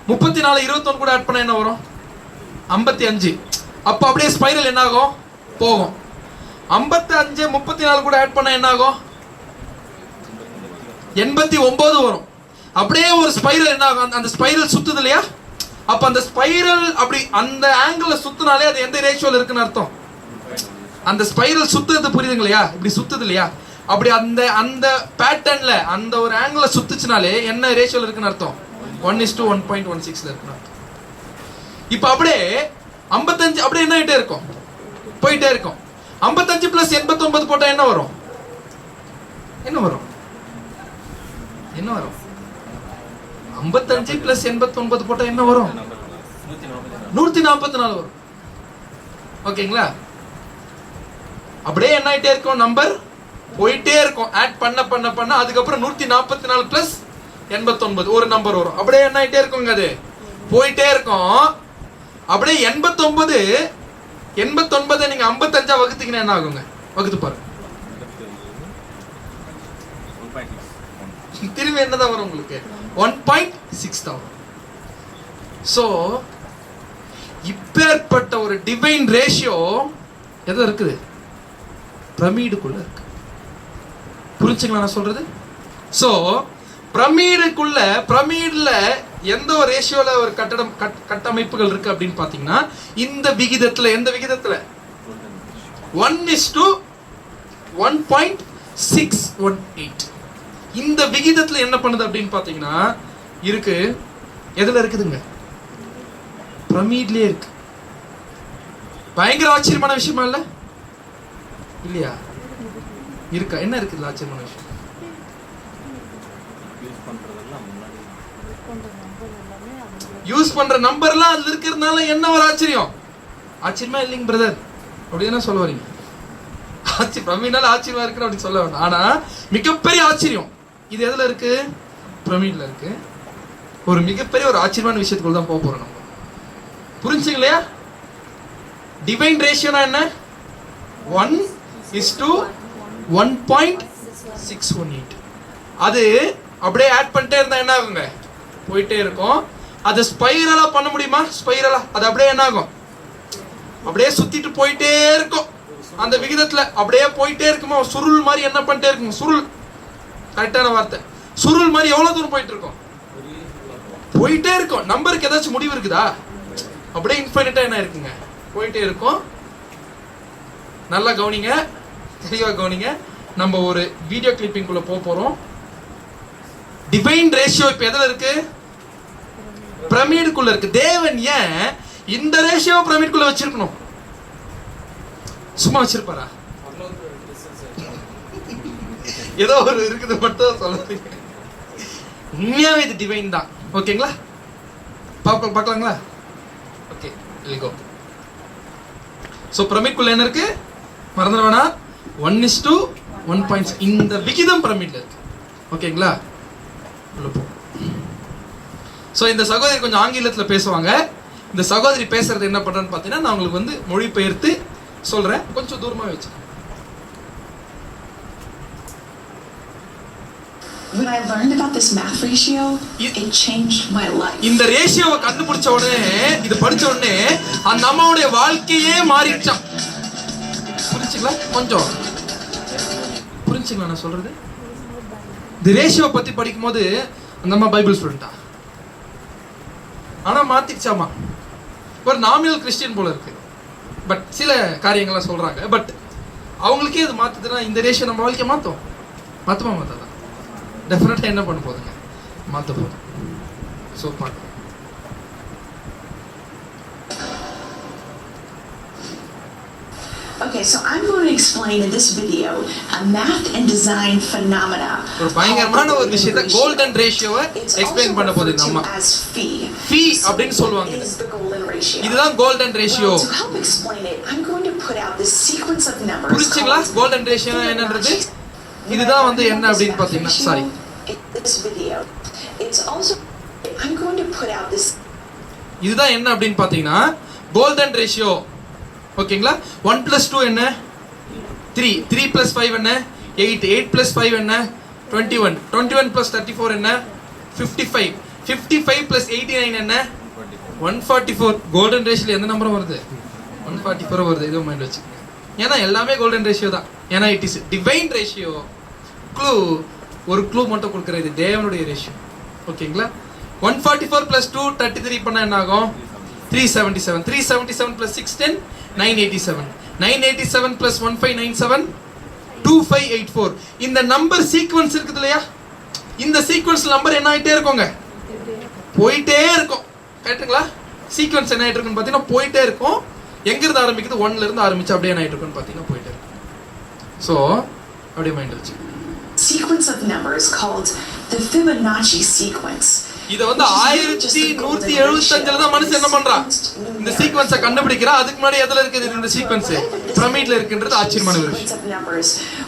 34 21 கூட ஆட் பண்ண என்ன வரும்? 55. அப்போ அப்படியே ஸ்பைரல் என்ன ஆகும்? போகும். 55 34 கூட ஆட் பண்ண என்ன ஆகும்? 89 வரும். அப்படியே ஒரு ஸ்பைரல் என்ன ஆகும்? அந்த ஸ்பைரல் சுத்துது இல்லையா? அப்ப அந்த ஸ்பைரல் அப்படி அந்த ஆங்கிள் சுத்தினாலே அது எந்த ரேஷியோல இருக்குன்னு அர்த்தம்? அந்த ஸ்பைரல் சுத்துறது புரியுதுங்க இல்லையா? இப்படி சுத்துது இல்லையா? அப்படி அந்த அந்த பேட்டர்ன்ல அந்த ஒரு ஆங்கிள் சுத்துச்சுனாலே என்ன ரேஷியோல இருக்குன்னு அர்த்தம்? 1:1.16 இருக்குன்னு அர்த்தம். இப்ப அப்படியே 55 அப்படியே என்ன ஆயிட்டே இருக்கும்? போயிட்டே இருக்கும். 55 + 89 போட்டா என்ன வரும்? என்ன வரும்? என்ன வரும்? 55 + 89 போட்டா என்ன வரும்? 144 வரும். ஓகேங்களா? அப்படியே என்ன ஆயிட்டே இருக்கும்? நம்பர் போயிட்டே இருக்கும். ஆட் பண்ண பண்ண பண்ண அதுக்கப்புறம் 144 + 89 ஒரு நம்பர் வரும். அப்படியே என்ன ஆயிட்டே இருக்குங்க, அது போயிட்டே இருக்கும். அப்படியே 89 நீங்க 55 வகுத்தீங்கன்னா என்ன ஆகுங்க? வகுத்து பாருங்க. திரும்பி என்னதான் வரும் உங்களுக்கு? 1.6 தான் வரும். சோ இப்பேற்பட்ட ஒரு டிவைன் ரேஷியோ எது இருக்குது? பிரமிடுக்குள்ள இருக்கு. புரிஞ்சுங்களா நான் சொல்றது? சோ பிரமிட்ல எந்த ஒரு ரேஷியோல ஒரு கட்டமைப்புகள் இருக்கு அப்படின்னு பாத்தீங்கன்னா இந்த விகிதத்துல. எந்த விகிதத்துல? 1:1.618. இந்த விகிதத்துல என்ன பண்ணுது அப்படின்னு பாத்தீங்கன்னா இருக்கு. எதுல இருக்குதுங்க? பிரமிட்லயே இருக்கு. பயங்கர ஆச்சரியமான விஷயமா இல்ல? இல்லையா? இருக்கா? என்ன இருக்குது ஆச்சரியமான விஷயம்? யூஸ் பண்ற நம்பர்லாம் அதுல இருக்கிறதுனால என்ன ஒரு ஆச்சரியம்? ஆச்சரியமா இல்லைங்க பிரதர்? அப்படின்னா சொல்ல வரீங்க? பிரமிட்னால ஆச்சரியமா இருக்கு அப்படின்னு சொல்ல வேண்டாம். ஆனா மிகப்பெரிய ஆச்சரியம் இது எதுல இருக்கு? பிரமிட்ல இருக்கு. ஒரு மிகப்பெரிய ஒரு ஆச்சரியமான விஷயத்துக்குள்ள தான் போக போறோம் நம்ம. புரிஞ்சுங்க இல்லையா? டிவைன் ரேஷியோனா என்ன? 1:1.618. அது அப்படியே ஆட் பண்ணிட்டே இருந்தா என்ன ஆகுங்க? போயிட்டே இருக்கும். அது ஸ்பைரலா பண்ண முடியுமா? ஸ்பைரலா அது அப்படியே என்ன ஆகும்? அப்படியே சுத்திட்டு போயிட்டே இருக்கும். அந்த விகிதத்துல அப்படியே போயிட்டே இருக்குமா? சுருள் மாதிரி என்ன பண்ணிட்டே இருக்கும்? சுருள் கரெக்டான வார்த்தை. சுருள் மாதிரி எவ்வளவு தூரம் போயிட்டு இருக்கும்? போயிட்டே இருக்கும். நம்பருக்கு ஏதாச்சும் முடிவு இருக்குதா? அப்படியே இன்ஃபைனைட்டா என்ன இருக்குங்க? போயிட்டே இருக்கும். நல்லா கவனிங்க, தெளிவா கவனிங்க. நம்ம ஒரு வீடியோ கிளிப்பிங் குள்ள போறோம். டிவைன் ரேஷியோ இப்ப எதுல இருக்கு? பிரமிடுக்குள்ள இருக்கு. தேவன் ஏன் இந்த ரேஷியோ பிரமிடுக்குள்ள வச்சிருக்கணும்? சும்மா வச்சிருப்பாரா? ஏதோ ஒரு இருக்குது மட்டும் சொல்றீங்க. உண்மையாவே இது டிவைன் தான். ஓகேங்களா? பார்க்கலாங்களா? Okay, let's go. சோ பிரமிடுக்குள்ள என்ன இருக்கு? மறந்துட வேணாம். 1:1. இந்த விகிதம் பிரமிட்ல இருக்கு. ஓகேங்களா? சோ இந்த சகோதரி கொஞ்சம் ஆங்கிலத்துல பேசுவாங்க. இந்த சகோதரி பேசுறது என்ன பண்றேன்னு பாத்தீங்கன்னா நான் உங்களுக்கு வந்து மொழிபெயர்த்து சொல்றேன். கொஞ்சம் தூரமா வச்சு. When I learned about this math ratio, it changed my life. இந்த ரேஷியோவை கண்டுபிடிச்ச உடனே, இது படிச்ச உடனே அந்த அம்மாவுடைய வாழ்க்கையே மாறிடுச்சாம். புரிஞ்சுங்களா? கொஞ்சம் புரிஞ்சுங்களா நான் சொல்றது? இந்த ரேஷியோ பத்தி படிக்கும்போது அந்த அம்மா பைபிள் ஸ்டூடெண்டா, ஆனா மாத்திடுச்சாமா. ஒரு நாமினல் கிறிஸ்டியன் போல இருக்கு. பட் சில காரியங்கள்லாம் சொல்றாங்க. பட் அவங்களுக்கே இது மாத்துதுன்னா இந்த ரேஷியோ நம்ம வாழ்க்கையை மாத்துமா? மாத்தாதான் டெஃபினட்டா என்ன பண்ண போதுங்க? மாத்த போதும். சோ பார்க்கலாம். Okay, so I'm going to explain in this video a math and design phenomena. ஒரு பயங்கரமான ஒரு விஷயத்தை கோல்டன் ரேஷியோவை எக்ஸ்பிளைன் பண்ண போகுது இந்த அம்மா. ஃபீ அப்படினு சொல்வாங்க. இதுதான் golden ratio. To help explain it, I'm going to put out this sequence of numbers. புரிஞ்சுங்களா? கோல்டன் ரேஷியோ என்னன்றது? இதுதான் வந்து என்ன அப்படினு பாத்தீங்கன்னா sorry. This video. It's also I'm going to put out this. இதுதான் என்ன அப்படினு பாத்தீங்கன்னா கோல்டன் ரேஷியோ. ஓகேங்களா? 1 + 2 என்ன? 3 plus 5 என்ன 8 plus 5 என்ன 21 plus 34 என்ன 55 plus 89 என்ன 144. கோல்டன் ரேஷியோல எந்த நம்பரும் வருது 144 வருது. இது மைண்ட் வச்சு, ஏன்னா எல்லாமே கோல்டன் ரேஷியோ தான். ஏன்னா இட் இஸ் டிவைன் ரேஷியோ. ஒரு க்ளூ மட்டும் கொடுக்குறது, இது தேவனுடைய ரேஷியோ. ஓகேங்களா? 144 plus 2 33 பண்ணா என்ன ஆகும்? 377. 377 plus 610 987. 987 plus 1597 2584. இந்த நம்பர் சீக்வன்ஸ் இருக்குது இல்லையா, இந்த சீக்வன்ஸ் நம்பர் என்ன ஆயிட்டே இருக்குங்க, போயிட்டே இருக்கும். கரெக்ட்டுங்களா? சீக்வன்ஸ் என்ன ஆயிட்டு இருக்குன்னு பார்த்தீங்கன்னா போயிட்டே இருக்கும். எங்க இருந்து ஆரம்பிக்குது? 1ல இருந்து ஆரம்பிச்சு அப்படியே என்ன ஆயிட்டு இருக்குன்னு பார்த்தீங்கன்னா போயிட்டே இருக்கும். ஸோ அப்படியே மைண்ட் வச்சு sequence of numbers called the Fibonacci sequence. இத வந்து 1175ல தான் மனுஷன் என்ன பண்றான், இந்த சீக்வென்ஸை கண்டுபிடிக்கிறா. அதுக்கு முன்னாடி எதுல இருக்குது இந்த சீக்வென்ஸ்? பிரமிட்ல இருக்குன்றது ஆச்சரியமான ஒரு விஷயம்.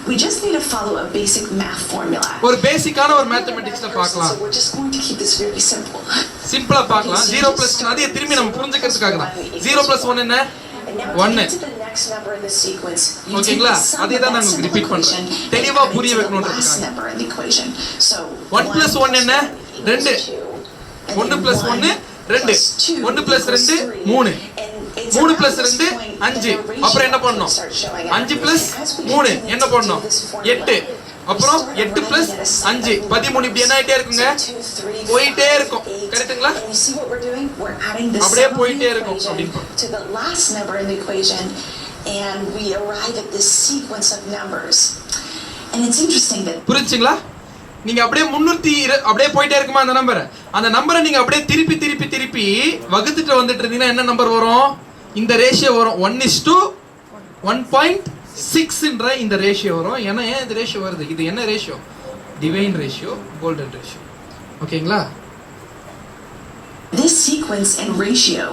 We just need to follow a basic math formula. ஒரு பேசிக்கான ஒரு மேத்தமேட்டிக்ஸ்ல பார்க்கலாம். So we're just going to keep this very simple. சிம்பிளா பார்க்கலாம். 0 plus அதே திரும்பி நம்ம புரிஞ்சுக்கிறதுக்காக தான். 0 plus 1 என்ன 1. ஓகேங்களா? அதே தான் நாங்க ரிப்பீட் பண்றோம், தெளிவா புரிய வைக்கணும்ன்றதுக்காக. 1 plus 1 என்ன 2. 1 plus 1 2. 1 plus 2 3. 3 plus 2 5. அப்புறம் என்ன பண்ணணும்? 5 plus 3 என்ன பண்ணணும்? 8. அப்புறம் 8 plus 5 13. இப்படி என்ன ஆயிட்டே இருக்குங்க, போயிட்டே இருக்கும். கரெக்ட்டுங்களா? அப்படியே போயிட்டே இருக்கும் அப்படின்னு. To the last number in the equation, and we arrive at this sequence of numbers. And it's interesting that புரிஞ்சுங்களா? நீங்க அப்படியே 300 அப்படியே போயிட்டே இருக்குமா அந்த நம்பரை நீங்க அப்படியே திருப்பி திருப்பி திருப்பி வகுத்துட்டு வந்துட்டு இருந்தீங்கன்னா என்ன நம்பர் வரும்? இந்த ரேஷியோ வரும். 1:1.6ன்ற இந்த ரேஷியோ வரும். ஏன்னா ஏன் இந்த ரேஷியோ வருது? இது என்ன ratio? Divine ratio, golden ratio. ஓகேங்களா? this sequence and ratio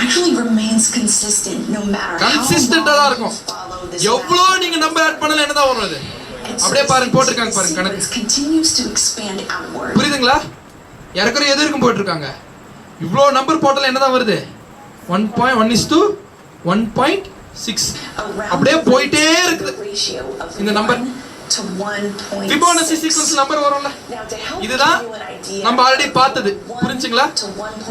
actually remains consistent no matter how கன்சிஸ்டன்ட்டா தான் இருக்கும். follow this. எவ்வளவு நீங்க நம்பர் ஆட் பண்ணல என்னதான் வரும் அது? அப்படியே பாருங்க, போட்டுருக்காங்க பாருங்க கணக்கு. continues to expand outward. புரியுதுங்களா? யாருக்கும் எது இருக்கும் போட்டு இருக்காங்க. இவ்ளோ நம்பர் போட்டல என்னதான் வருது? 1.1:1.6. அப்படியே போயிட்டே இருக்குது இந்த நம்பர். ஃபிபோனசி சீக்வென்ஸ் நம்பர் வரும்ல, இதுதான் நம்ம ஆல்ரெடி பார்த்தது. புரிஞ்சுங்களா?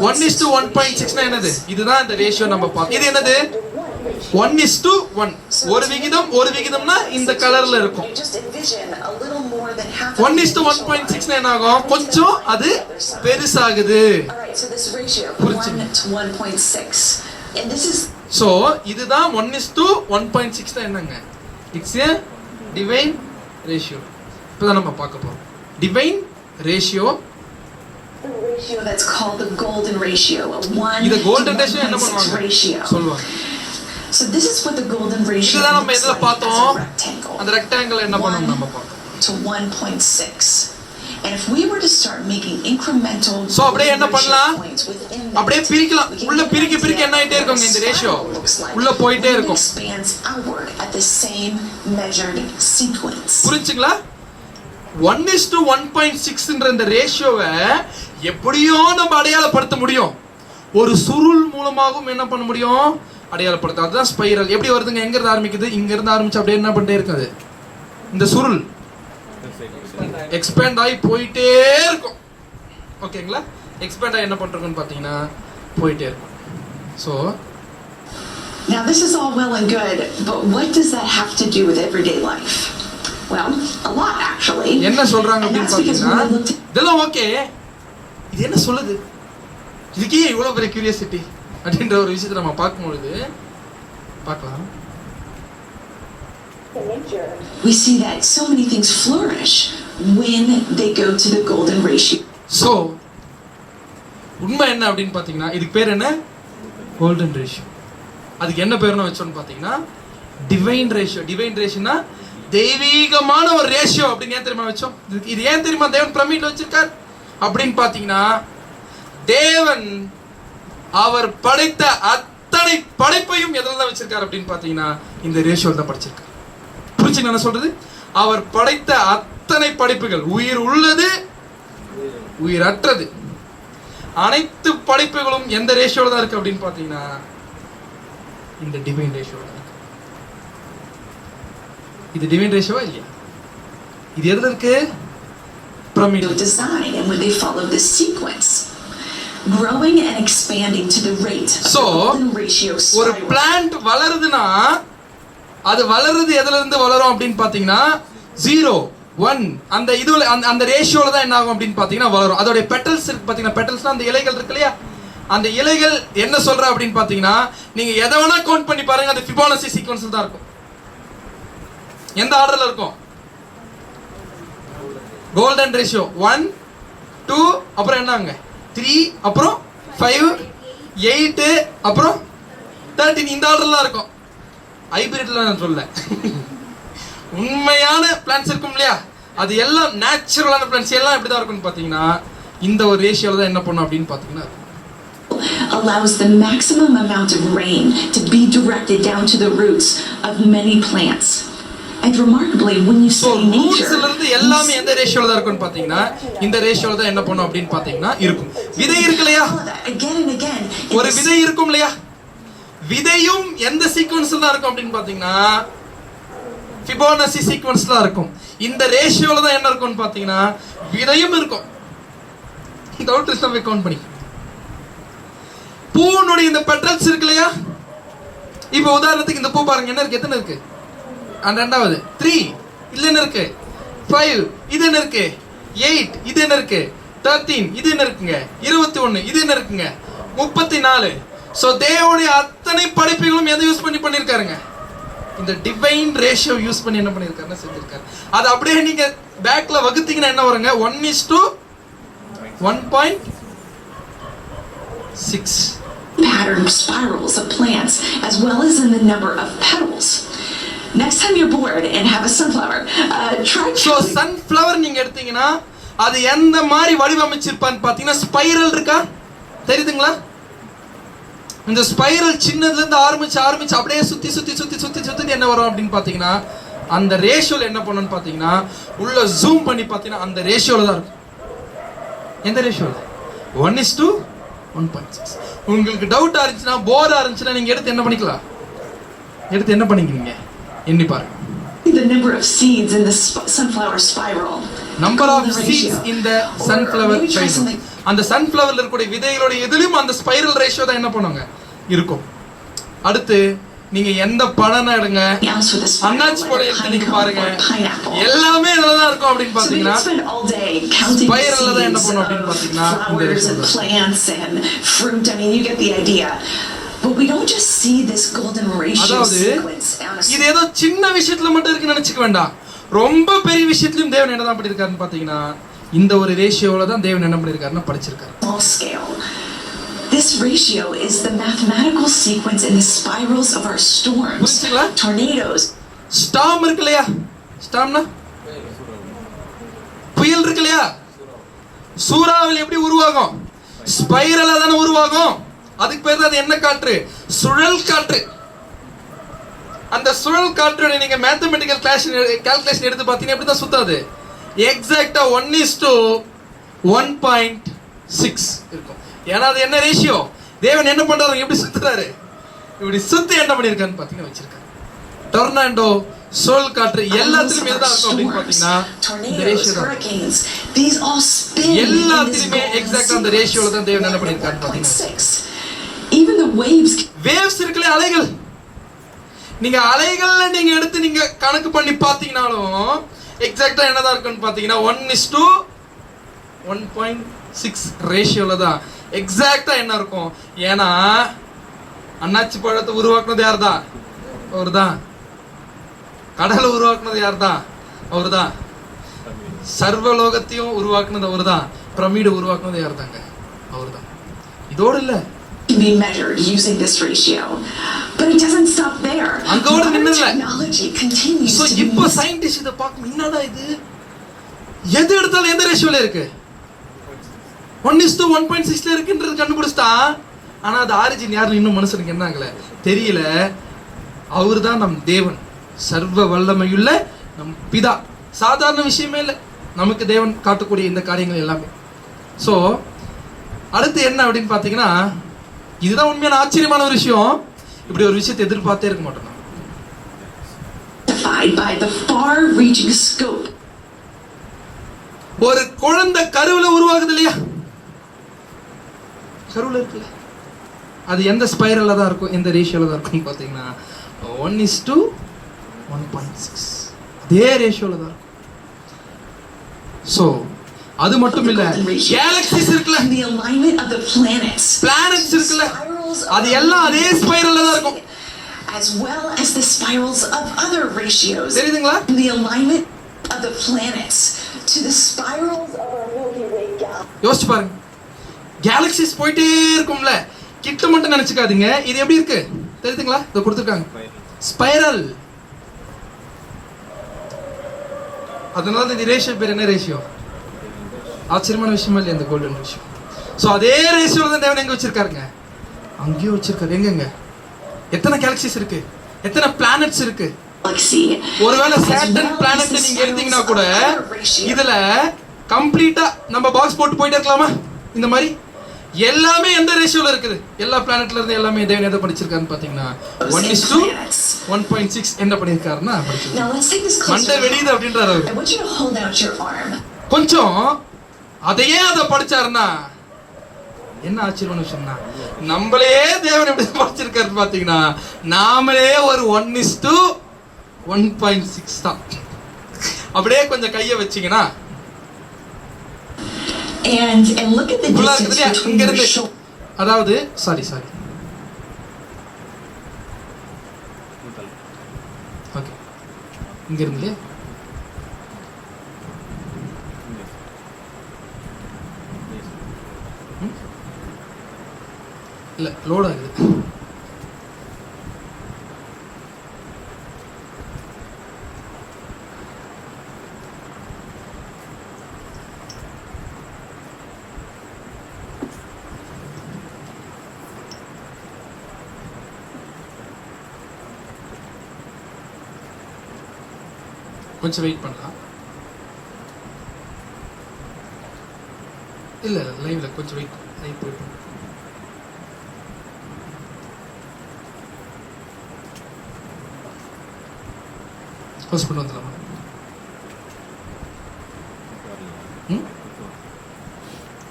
1:1.6 னா என்னது? இதுதான் இந்த ரேஷியோ நம்ம பார்த்தோம். இது என்னது? 1:1. ஒரு விகிதம்னா இந்த கலர்ல இருக்கும். 1:1.6 னா என்ன ஆகும்? கொஞ்சம் அது பெருசாகுது. சோ இதுதான் 1:1.6 தான் என்னங்க? It's a divine ratio. இப்பதான் நம்ம பார்க்க போறோம் divine ratio. The ratio that's called the golden ratio. இது கோல்டன் ரேஷியோ என்ன பண்ணுவாங்க சொல்லுவாங்க. So this is what the golden ratio இதுதான் நம்ம எதுல பார்த்தோம்? rectangle. அந்த ரெக்டாங்கிள் என்ன பண்ணனும் நம்ம பார்த்தோம். To 1.6. And if we were to start making incremental so அப்படியே என்ன பண்ணலாம்? அப்படியே பிரிக்கலாம். உள்ள பிரிக்க என்ன ஆயிட்டே இருக்குங்க இந்த ரேஷியோ உள்ள போயிட்டே இருக்கும். expands outward at the same measured sequence. புரிஞ்சுங்களா? 1:1.6ன்ற இந்த ரேஷியோவை எப்படியோ நம்ம அடையாளப்படுத்த முடியும். ஒரு சுருள் மூலமாகவும் என்ன பண்ண முடியும்? அடையாளப்படுத்த. அதுதான் ஸ்பைரல். எப்படி வருதுங்க? எங்க இருந்து ஆரம்பிக்குது? இங்க இருந்து ஆரம்பிச்சு அப்படியே என்ன பண்ணிட்டே இருக்குது? இந்த சுருள் எக்ஸ்பேண்ட் ஆகி போயிட்டே இருக்கும். ஓகேங்களா? எக்ஸ்பேண்ட் ஆகி என்ன பண்றோம்னு பாத்தீங்கன்னா போயிட்டே இருக்கும். So now this is all well and good, but what does that have to do with everyday life? Well, a lot actually. என்ன சொல்றாங்க அப்படின்னு பாத்தீங்கன்னா இதெல்லாம் ஓகே, இது என்ன சொல்லுது? இதுக்கே இவ்வளவு பெரிய கியூரியாசிட்டி அப்படின்ற ஒரு விஷயத்தை நம்ம பார்க்கும்பொழுது பார்க்கலாம். We see that so many things flourish when they go to the golden ratio. So உண்மை என்ன அப்படின்னு பாத்தீங்கன்னா இதுக்கு பேர் என்ன? Golden ratio. அதுக்கு என்ன பேர்னு வச்சோம்னு பாத்தீங்கன்னா டிவைன் ரேஷியோ. டிவைன் ரேஷியோனா தெய்வீகமான ஒரு ரேஷியோ அப்படின்னு ஏன் தெரியுமா வச்சோம்? இது ஏன் தெரியுமா தேவன் பிரமிட்ல வச்சிருக்கார் அப்படின்னு பாத்தீங்கன்னா தேவன் அவர் படைத்த அத்தனை படைப்பையும் எதில் தான் வச்சிருக்கார் அப்படின்னு பாத்தீங்கன்னா இந்த ரேஷியோல தான் படைச்சிருக்கார். புரிஞ்சுங்க நான் சொல்றது? அவர் படைத்த அத்தனை படைப்புகள், உயிர் உள்ளது உயிரற்றது, அனைத்து படைப்புகளும் எந்த ரேஷியோல தான் இருக்கு அப்படின்னு பாத்தீங்கன்னா இந்த டிவைன் ரேஷியோல இருக்கு. இது டிவைன் ரேஷியோவா இல்லையா? இது எதுல இருக்கு? Pyramid design, and when they follow this sequence, growing and expanding to the rate of So, the golden ratio ஒரு spiral. பிளான்ட் வளருதுன்னா அது வளருது எதுல இருந்து வளரும் அப்படின்னு பாத்தீங்கன்னா 0 1 அந்த இதுல அந்த ரேஷியோல தான் என்ன ஆகும் அப்படின்னு பாத்தீங்கன்னா வளரும். அதோட பெட்டல்ஸ் இருக்கு பாத்தீங்கன்னா, பெட்டல்ஸ்னா அந்த இலைகள் இருக்கு இல்லையா, அந்த இலைகள் என்ன சொல்ற அப்படின்னு பாத்தீங்கன்னா நீங்க எதை வேணா கவுண்ட் பண்ணி பாருங்க, அது ஃபிபோனசி சீக்வென்ஸ்ல தான் இருக்கும். எந்த ஆர்டர்ல இருக்கும்? கோல்டன் ரேஷியோ 1 2 அப்புறம் என்னங்க 3 அப்புறம் 5 8 அப்புறம் 13 இந்த ஆர்டர்ல இருக்கும். ஹைபிரிட்ல நான் சொல்ல உண்மையான பிளான்ஸ் இருக்கும் இல்லையா, அது எல்லாம் நேச்சுரலான பிளான்ஸ் எல்லாம் எப்படி தான் இருக்கும்னு பாத்தீங்கன்னா இந்த ஒரு ரேஷியோல தான் என்ன பண்ணும் அப்படின்னு பாத்தீங்கன்னா allows the maximum amount of rain to be directed down to the roots of many plants. And remarkably, when you so study nature, ரூட்ஸ்ல இருந்து எல்லாமே எந்த ரேஷியோல தான் இருக்கும்னு பாத்தீங்கன்னா இந்த ரேஷியோல தான் என்ன பண்ணும் அப்படின்னு பாத்தீங்கன்னா இருக்கும். விதை இருக்கு இல்லையா, again and again, ஒரு விதை இருக்கும் இல்லையா, விதையும் எந்த சீக்வென்ஸ்ல தான் இருக்கும் அப்படின்னு பாத்தீங்கன்னா ஃபிபோனசி சீக்வென்ஸ்ல இருக்கும். இந்த ரேஷியோல தான் என்ன இருக்கும்னு பாத்தீங்கன்னா விதையும் இருக்கும். டவுட் நம்ம கவுண்ட் பண்ணி பூனுடைய இந்த பெட்டல்ஸ் இருக்கு இல்லையா, இப்போ உதாரணத்துக்கு இந்த பூ பாருங்க என்ன இருக்கு, எத்தனை இருக்கு, அந்த ரெண்டாவது 3 இதுல என்ன இருக்கு, 5 இது என்ன இருக்கு, 8 இது என்ன இருக்கு, 13 இது என்ன இருக்குங்க, 21 இது என்ன இருக்குங்க, 34. சோ தேவனுடைய அத்தனை படைப்புகளும் எதை யூஸ் பண்ணி பண்ணிருக்காருங்க, இந்த டிவைன் ரேஷியோ யூஸ் பண்ணி என்ன பண்ணிருக்காருன்னு செஞ்சிருக்காரு. அது அப்படியே நீங்க பேக்ல வகுத்தீங்கன்னா என்ன வருங்க, 1:1.6 pattern spirals of plants as well as in the number of petals. Next time you're bored and have a sunflower, try so sunflower நீங்க எடுத்தீங்கன்னா அது எந்த மாதிரி வடிவமைச்சிருப்பான்னு பாத்தீங்கன்னா ஸ்பைரல் இருக்கா தெரியுதுங்களா, இந்த ஸ்பைரல் சின்னதுல இருந்து ஆரம்பிச்சு அப்படியே சுத்தி என்ன வரும் அப்படின்னு பாத்தீங்கன்னா அந்த ரேஷியோல என்ன பண்ணணும்னு பாத்தீங்கன்னா உள்ள ஜூம் பண்ணி பாத்தீங்கன்னா அந்த ரேஷியோல தான் இருக்கும். எந்த ரேஷியோல? 1:1.6. உங்களுக்கு டவுட்டா இருந்துச்சுன்னா போரா இருந்துச்சுன்னா நீங்க எடுத்து என்ன பண்ணிக்கலாம், எடுத்து என்ன பண்ணிக்கிறீங்க எண்ணி பாருங்க. the number of seeds in the sunflower spiral. Number of seeds in the sunflower spiral. அந்த சன்ஃப்ளவர்ல இருக்கக்கூடிய விதைகளோட எதிலும் அந்த ஸ்பைரல் ரேஷியோ தான் என்ன பண்ணுங்க இருக்கும். அடுத்து நீங்க எந்த பழனை எடுங்க, அன்னாச்சி பழம் எடுத்து நீங்க பாருங்க, எல்லாமே இதுல தான் இருக்கும் அப்படின்னு பாத்தீங்கன்னா ஸ்பைரல்ல தான் என்ன பண்ணும் அப்படின்னு பாத்தீங்கன்னா இந்த ratio plants and fruit. I mean, you get the idea. But we don't just see this golden ratio sequence. இது ஏதோ சின்ன விஷயத்துல மட்டும் இருக்குன்னு நினைச்சுக்க வேண்டாம், ரொம்ப பெரிய விஷயத்திலும் தேவன் என்னதான் பண்ணிருக்காருன்னு பாத்தீங்கன்னா இந்த ஒரு ரேஷியோல தான் தேவன் என்ன பண்ணிருக்காருன்னு படிச்சிருக்காரு. Small scale. This ratio is the mathematical sequence in the spirals of our storms, tornadoes. Storm இருக்கு இல்லையா, ஸ்டார்ம்னா புயல் இருக்கு இல்லையா, சூறாவளி எப்படி உருவாகும், ஸ்பைரலா தானே உருவாகும். அதுக்கு பேர் தான் அது என்ன காற்று, சுழல் காற்று. அந்த சுழல் காற்றோட நீங்க மேத்தமெட்டிக்கல் கால்குலேஷன் எடுத்து பார்த்தீங்கன்னா எப்படி தான் சுத்தாது, எக்ஸாக்டா 1:1.6 இருக்கும். ஏன்னா அது என்ன ரேஷியோ, தேவன் என்ன பண்றாரு, எப்படி சுத்துறாரு, இப்படி சுத்தி என்ன பண்ணிருக்கான்னு பாத்தீங்கன்னா வச்சிருக்காரு. டொர்னாடோ, சுழல் காற்று எல்லாத்துலயும் எதா இருக்கும் அப்படின்னு பாத்தீங்கன்னா இந்த ரேஷியோ தான். எல்லாத்துலயுமே எக்ஸாக்ட்டா அந்த ரேஷியோல தான் தேவன் என்ன பண்ணிருக்கான்னு பாத்தீங்கன்னா even the waves இருக்குல, அலைகள். நீங்க அலைகள்ல நீங்க எடுத்து நீங்க கணக்கு பண்ணி பாத்தீங்கனாலும் எக்ஸாக்ட்டா என்னதான் இருக்குன்னு பாத்தீங்கன்னா 1:1.6 ரேஷியோல தான் எக்ஸாக்ட்டா என்ன இருக்கும். ஏன்னா அன்னாச்சி பழத்தை உருவாக்குனது யார்தான், அவர்தான். கடலை உருவாக்குனது யார்தான், அவர்தான். சர்வலோகத்தையும் உருவாக்குனது அவர்தான். பிரமிடு உருவாக்குனது யார்தாங்க, அவர்தான். இதோடு இல்ல, can be measured using this ratio, but it doesn't stop there. அங்கோட நின்னல. Technology continues so to இப்போ சயின்டிஸ்ட் இத பாக்க என்னடா இது, எது எடுத்தாலும் எந்த ரேஷியோல இருக்கு, 1:1.6ல இருக்குன்றது கண்டுபிடிச்சா. ஆனா அது ஆரிஜின் யாருன்னு இன்னும் மனுஷனுக்கு என்ன ஆகல தெரியல. அவர்தான் நம் தேவன், சர்வ வல்லமையுள்ள நம் பிதா. சாதாரண விஷயமே இல்லை நமக்கு தேவன் காட்டக்கூடிய இந்த காரியங்கள் எல்லாமே. ஸோ அடுத்து என்ன அப்படின்னு பார்த்தீங்கன்னா, இதுதான் உண்மையான ஆச்சரியமான ஒரு விஷயம். இப்படி ஒரு விஷயத்தை எதிர்பார்த்தே இருக்க மாட்டோம். magnified by the far-reaching scope. ஒரு குழந்தை கருவுல உருவாகுது இல்லையா, கருவுல இருக்குல்ல, அது எந்த ஸ்பைரல்ல தான் இருக்கும், எந்த ரேஷியோல தான் இருக்கும் பாத்தீங்கன்னா 1:1.6 அதே ரேஷியோல தான் இருக்கும். சோ அது மட்டும் இல்ல, கேலக்சிஸ் இருக்குல்ல, the alignment of the planets, planets இருக்குல்ல, அது எல்லாம் அதே ஸ்பைரல்ல தான் இருக்கும், as well as the spirals of other ratios. தெரியுதுங்களா? The alignment of the planets to the spirals of our Milky Way galaxy. யோசிச்சு பாருங்க, கேலக்சிஸ் போயிட்டே இருக்கும்ல, கிட்ட மட்டும் நினைச்சுக்காதீங்க. இது எப்படி இருக்கு தெரியுதுங்களா? இத கொடுத்திருக்காங்க ஸ்பைரல். அதனால இந்த ரேஷியோ பேர் என்ன ரேஷியோ? ஆச்சரியமான விஷயமா இல்லையா இந்த கோல்டன் ரேஷியோ? சோ அதே ரேஷியோல தான் தேவன் எங்க வச்சிருக்காருங்க, அங்கேயும் வச்சிருக்காரு. எங்கங்க எத்தனை கேலக்சிஸ் இருக்கு, எத்தனை பிளானட்ஸ் இருக்கு? ஒருவேளை சாட்டர்ன் பிளானட் நீங்க எடுத்தீங்கன்னா கூட இதுல கம்ப்ளீட்டா நம்ம பாக்ஸ் போட்டு போயிட்டே இருக்கலாமா? இந்த மாதிரி எல்லாமே எந்த ரேஷியோல இருக்குது? எல்லா பிளானட்ல இருந்து எல்லாமே தேவன் எதை படிச்சிருக்காருன்னு பாத்தீங்கன்னா 1:1.6 என்ன பண்ணிருக்காருன்னா படிச்சிருக்காரு. மண்டை வெடியுது அப்படின்றாரு அவரு. கொஞ்சம் அதையே அதை படிச்சாருன்னா என்ன ஆச்சரியமான விஷயம்னா, நம்மளே தேவன் எப்படி படிச்சிருக்காரு பாத்தீங்கன்னா, நாமளே ஒரு 1:1.6 தான். அப்படியே கொஞ்சம் கைய வச்சீங்கன்னா and look at the distance between your shoulders. அதாவது சாரி ஓகே, இங்க இருந்து இல்ல லோட் ஆகுது. கொஞ்சம் வெயிட் பண்ணலாம். இல்ல லைவ்ல கொஞ்சம் வெயிட் லைவ் போயிட்டு போஸ்ட் பண்ணி வந்துடலாமா?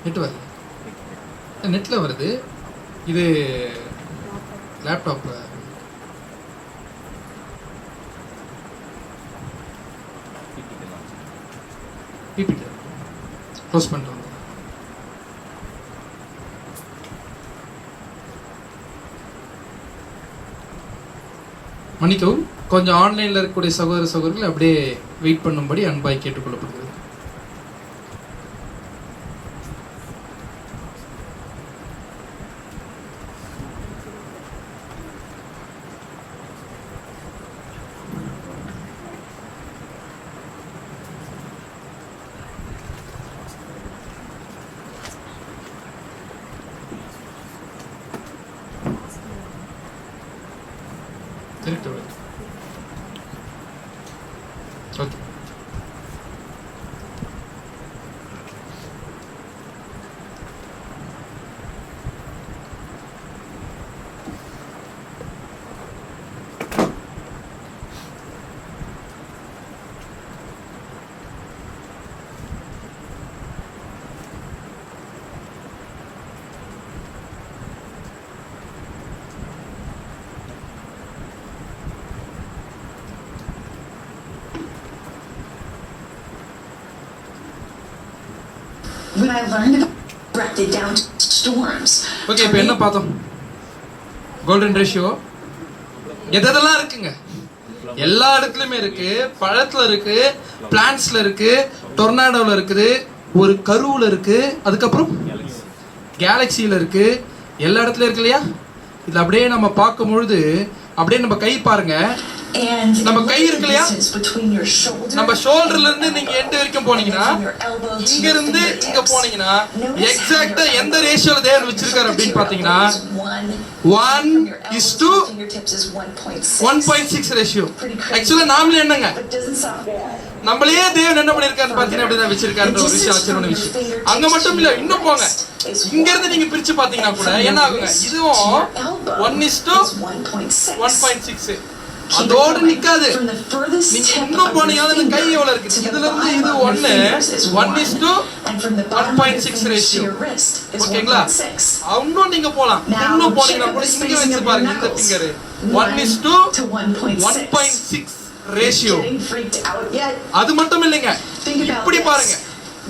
நெட் வரல, நெட்ல வருது. இது லேப்டாப்ல பிபிடி க்ளோஸ் பண்ணிட்டு வந்து மன்னிக்கவும். கொஞ்சம் ஆன்லைன்ல இருக்கக்கூடிய சகோதர சகோதரிகள் அப்படியே வெயிட் பண்ணும்படி அன்பாய் கேட்டுக்கொள்ளப்படுகிறது. Okay, When I learned about directed down to storms. Okay, இப்போ என்ன பார்த்தோம்? கோல்டன் ரேஷியோ எதெல்லாம் இருக்குங்க, எல்லா இடத்துலயுமே இருக்கு. பழத்துல இருக்கு, பிளான்ட்ஸ்ல இருக்கு, டொர்னாடோல இருக்குது, ஒரு கருவுல இருக்கு, அதுக்கப்புறம் கேலக்சியில இருக்கு, எல்லா இடத்துலயும் இருக்கு இல்லையா? இது அப்படியே நம்ம பார்க்கும் பொழுது அப்படியே நம்ம கை பாருங்க, நம்ம கை இருக்கு இல்லையா, நம்ம ஷோல்டர்ல இருந்து நீங்க எண்ட் வரைக்கும் போனீங்கன்னா, இங்க இருந்து இங்க போனீங்கன்னா எக்ஸாக்ட்டா எந்த ரேஷியோல தேவன் வச்சிருக்காரு அப்படின்னு பாத்தீங்கன்னா 1:1.6 ரேஷியோ. ஆக்சுவலா நாமளே என்னங்க, நம்மளே தேவன் என்ன பண்ணிருக்காருன்னு பாத்தீங்கன்னா அப்படிதான் வச்சிருக்காருன்ற ஒரு விஷயம், ஆச்சரியமான விஷயம். அங்க மட்டும் இல்ல, இன்னும் போங்க, இங்க இருந்து நீங்க பிரிச்சு பாத்தீங்கன்னா கூட என்ன ஆகுங்க, இதுவும் 1:1.6. Keep it அதோட going. நிக்காது. From the furthest நீங்க tip இன்னும் of போனீங்கன்னா your இந்த கை finger எவ்வளவு இருக்கு? to the இதுல இருந்து bottom இது of your 1 fingers is 1:1 and from the bottom of your 1.6 fingers to ratio. your wrist is ஓகேங்களா? 1.6. இன்னும் நீங்க போலாம். Now, இன்னும் போனீங்கன்னா check கூட the இங்க spacing வச்சு of your பாருங்க இந்த knuckles. Finger 1 1:1.6 to 1.6. Ratio. Getting freaked out yet? அது மட்டும் இல்லைங்க. Think about இப்படி this. பாருங்க.